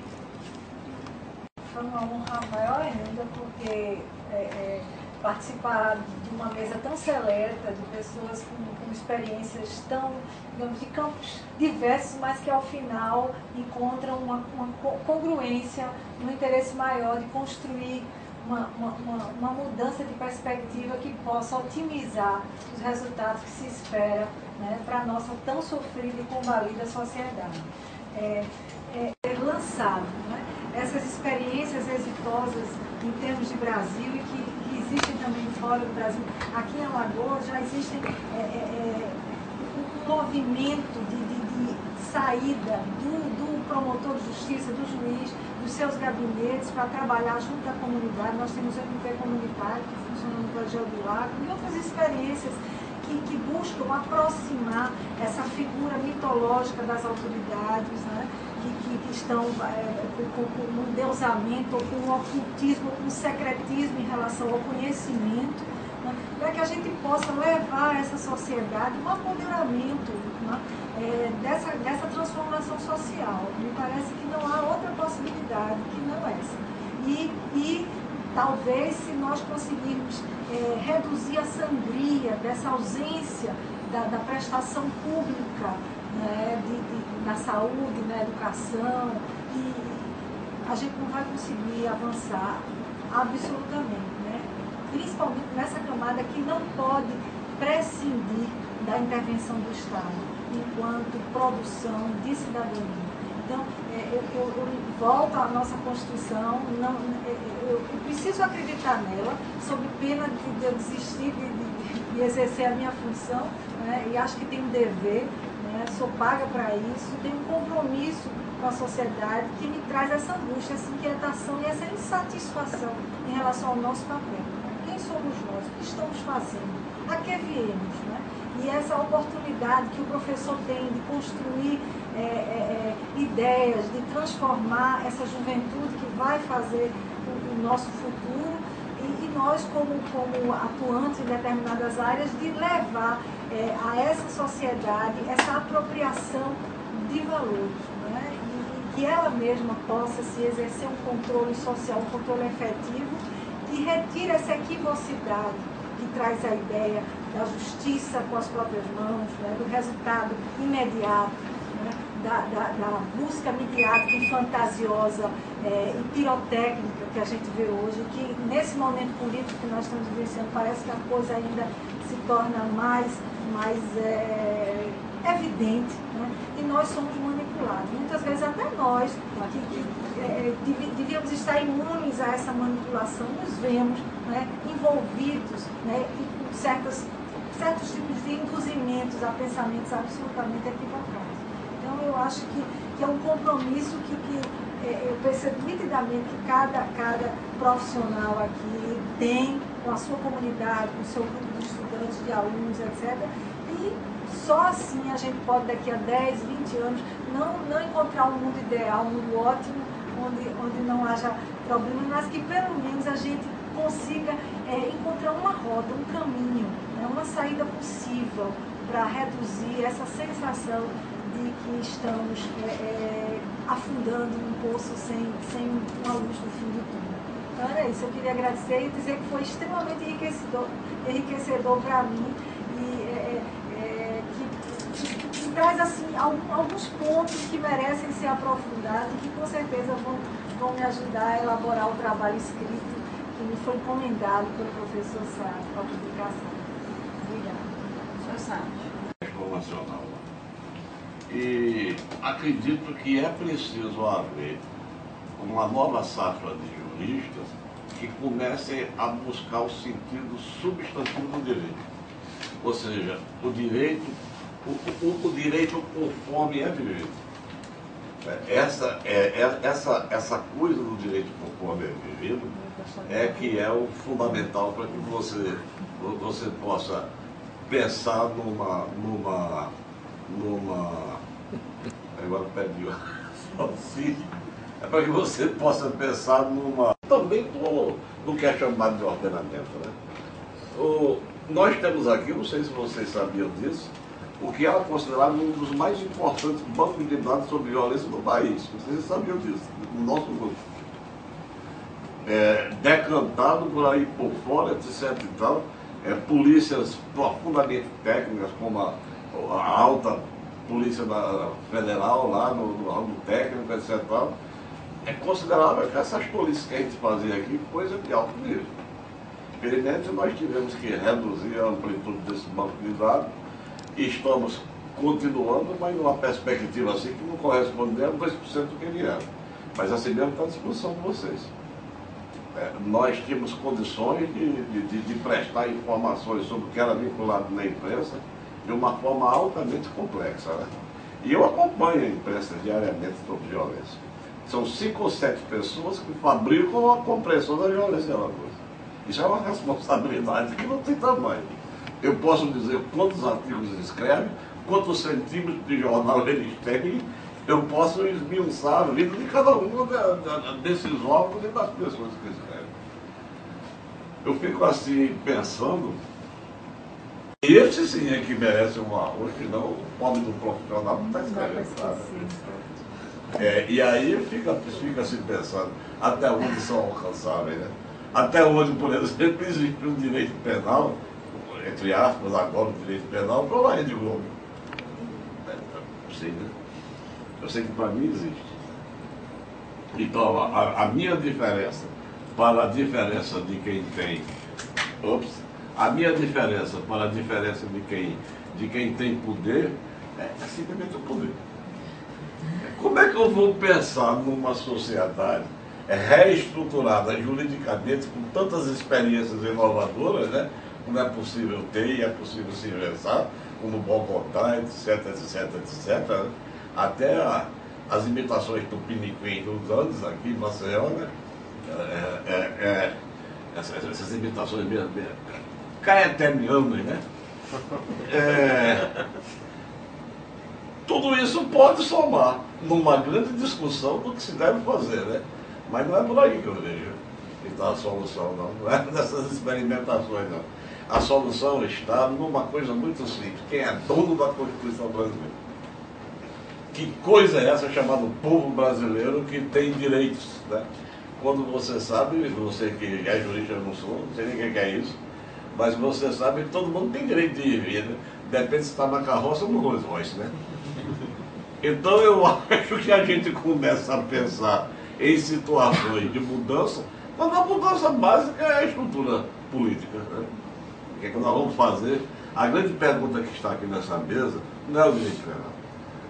Foi uma honra maior ainda, porque participar de uma mesa tão seleta, de pessoas com experiências tão, digamos, de campos diversos, mas que ao final encontram uma congruência no interesse maior de construir uma mudança de perspectiva que possa otimizar os resultados que se espera, né, para a nossa tão sofrida e combalida sociedade. Lançado, né, essas experiências exitosas em termos de Brasil e que existem também fora do Brasil. Aqui em Alagoas já existe um movimento de saída do promotor de justiça, do juiz, dos seus gabinetes para trabalhar junto à comunidade. Nós temos o MP comunitário que funciona no Colegial do Lago e outras experiências que buscam aproximar essa figura mitológica das autoridades, né, que estão com um endeusamento, ou com um ocultismo, ou com um secretismo em relação ao conhecimento, né, para que a gente possa levar a essa sociedade um apoderamento, né, dessa transformação social. Me parece que não há outra possibilidade que não essa. E talvez, se nós conseguirmos reduzir a sangria dessa ausência da prestação pública, né, na saúde, na educação, e a gente não vai conseguir avançar absolutamente, né? Principalmente nessa camada que não pode prescindir da intervenção do Estado enquanto produção de cidadania. Então, eu volto à nossa Constituição, eu preciso acreditar nela, sob pena de eu desistir de exercer a minha função, né, e acho que tenho um dever, né, sou paga para isso, tenho um compromisso com a sociedade que me traz essa angústia, essa inquietação e essa insatisfação em relação ao nosso papel. Né? Quem somos nós? O que estamos fazendo? A que viemos? Né? E essa oportunidade que o professor tem de construir ideias, de transformar essa juventude que vai fazer o nosso futuro, e nós, como atuantes em determinadas áreas, de levar a essa sociedade essa apropriação de valores, né? E que ela mesma possa se exercer um controle social, um controle efetivo, que retire essa equivocidade que traz a ideia da justiça com as próprias mãos, né? Do resultado imediato, né? Da busca midiática e fantasiosa e pirotécnica que a gente vê hoje, que nesse momento político que nós estamos vivenciando, parece que a coisa ainda se torna mais evidente, né? E nós somos manipulados. Muitas vezes até nós, que devíamos estar imunes a essa manipulação, nos vemos, né, envolvidos, né, em certos tipos de induzimentos a pensamentos absolutamente equivocados. Então, eu acho que é um compromisso que eu percebo nitidamente que cada profissional aqui tem com a sua comunidade, com o seu grupo de estudantes, de alunos, etc. E só assim a gente pode, daqui a 10, 20 anos, não encontrar um mundo ideal, um mundo ótimo, onde não haja problema, mas que pelo menos a gente consiga encontrar uma roda, um caminho, né, uma saída possível para reduzir essa sensação de que estamos afundando num poço sem uma luz no fim do túnel. Então era isso, eu queria agradecer e dizer que foi extremamente enriquecedor para mim e que traz assim, alguns pontos que merecem ser aprofundados e que com certeza vão me ajudar a elaborar o trabalho escrito que me foi encomendado pelo professor Sá para a publicação. Obrigada. Professor Sá. Informacional. E acredito que é preciso haver uma nova safra de juristas que comecem a buscar o sentido substantivo do direito. Ou seja, o direito conforme é vivido. Essa coisa do direito conforme é vivido que é o fundamental para que você possa pensar agora perdi o auxílio. É para que você possa pensar numa também do que é chamado de ordenamento. Né? Nós temos aqui, não sei se vocês sabiam disso, o que era considerado um dos mais importantes bancos de dados sobre violência do país. Vocês sabiam disso, no nosso grupo. Decantado por aí por fora, etc. e tal, polícias profundamente técnicas, como a alta polícia federal lá no ramo técnico, etc. e tal, é considerável que essas polícias que a gente fazia aqui, coisa de alto nível. Infelizmente, nós tivemos que reduzir a amplitude desse banco de dados e estamos continuando, mas numa perspectiva assim que não corresponde a 2% do que ele era. Mas assim mesmo está à disposição de vocês. Nós tínhamos condições de prestar informações sobre o que era vinculado na imprensa de uma forma altamente complexa. Né? E eu acompanho a imprensa diariamente sobre violência. São 5 ou 7 pessoas que fabricam a compreensão da violência. Isso é uma responsabilidade que não tem tamanho. Eu posso dizer quantos artigos eles escrevem, quantos centímetros de jornal eles têm, eu posso esmiuçar a vida de cada um desses órgãos e das pessoas que escrevem. Eu fico assim pensando, esse sim é que merece um arroz, que não o pobre do profissional não está escrevendo nada. E aí fica assim pensando, até onde são alcançáveis, né? Até onde, por exemplo, existe um direito penal, entre aspas, agora o direito penal, para a Rede Globo. Sim, né? Eu sei que para mim existe. Então, a minha diferença para a diferença de quem tem... a minha diferença para a diferença de quem tem poder é simplesmente o poder. Como é que eu vou pensar numa sociedade reestruturada juridicamente com tantas experiências inovadoras, né? Como é possível ter e é possível se inventar, como Bogotá, etc, etc, etc, até as imitações do Piniquim dos Andes, aqui em Maceió, né? Essas imitações mesmo, caetanianas, né? Tudo isso pode somar numa grande discussão do que se deve fazer, né? Mas não é por aí que eu vejo que está a solução, não é nessas experimentações, não. A solução está numa coisa muito simples: quem é dono da Constituição brasileira. Que coisa é essa chamada povo brasileiro que tem direitos, né? Quando você sabe, você que é jurista, eu não sou, não sei nem o que é isso, mas você sabe que todo mundo tem direito de ir, né? Depende se está na carroça ou no Rolls Royce, né? Então eu acho que a gente começa a pensar em situações de mudança, mas a mudança básica é a estrutura política, né? O que é que nós vamos fazer? A grande pergunta que está aqui nessa mesa não é o direito penal.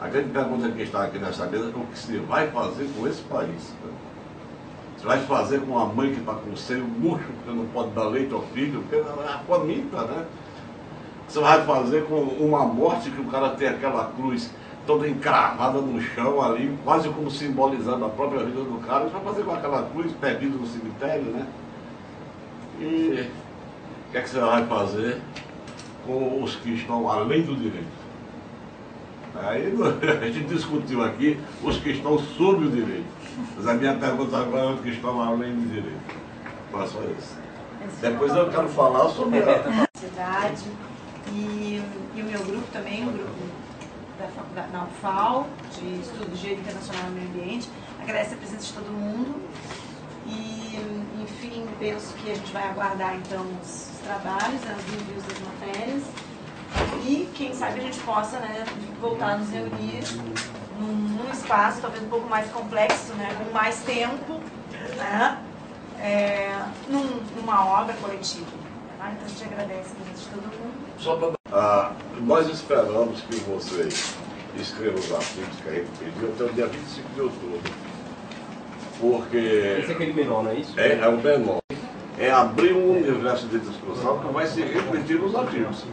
A grande pergunta que está aqui nessa mesa é o que se vai fazer com esse país. Né? Você vai fazer com uma mãe que está com o seio murcho, porque não pode dar leite ao filho, porque é faminta, né? Você vai fazer com uma morte que o cara tem aquela cruz toda encravada no chão ali, quase como simbolizando a própria vida do cara. Você vai fazer com aquela cruz perdida no cemitério, né? E o que é que você vai fazer com os que estão além do direito? Aí a gente discutiu aqui os que estão sob o direito. Mas a minha pergunta agora é os que estão além do direito. Mas só isso. Depois eu quero falar sobre a cidade e o meu grupo também, o grupo da faculdade na UFAL, de Estudo de Direito Internacional e Meio Ambiente. Agradece a presença de todo mundo e, enfim, penso que a gente vai aguardar então os trabalhos, os envios das matérias e quem sabe a gente possa, né, voltar a nos reunir num espaço talvez um pouco mais complexo, né, com mais tempo, né, numa obra coletiva. Tá? Então a gente agradece a presença de todo mundo. Só para nós esperamos que vocês escrevam os artigos que a gente pediu até o dia 25 de outubro. Porque... Esse é aquele menor, não é isso? É o menor. É abrir um universo de discussão que vai se refletir nos artigos.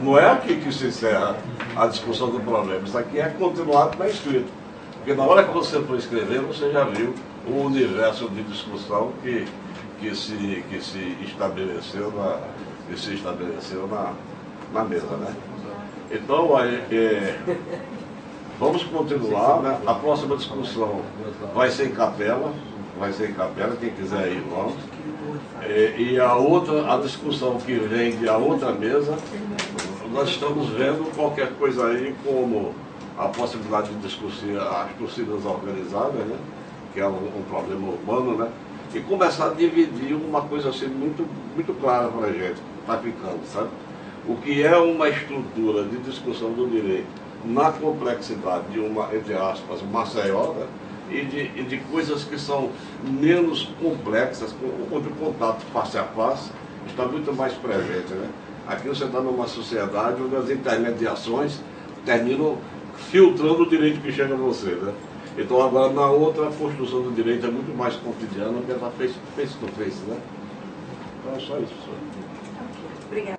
Não é aqui que se encerra a discussão do problema. Isso aqui é continuado na escrita. Porque na hora que você for escrever, você já viu o universo de discussão que se estabeleceu na mesa, né? Então, vamos continuar, né? A próxima discussão vai ser em capela, vai ser em Capela, quem quiser ir, vamos. E a outra, a discussão que vem de a outra mesa, nós estamos vendo qualquer coisa aí como a possibilidade de discutir as torcidas organizadas, né? Que é um problema urbano, né? E começar a dividir uma coisa assim muito clara para a gente, está ficando, sabe? O que é uma estrutura de discussão do direito na complexidade de uma, entre aspas, Maceió, né? E de coisas que são menos complexas, onde o contato face a face está muito mais presente, né? Aqui você está numa sociedade onde as intermediações terminam filtrando o direito que chega a você, né? Então agora na outra a construção do direito é muito mais cotidiana, porque ela face to face, né? Então é só isso, professor. Obrigada.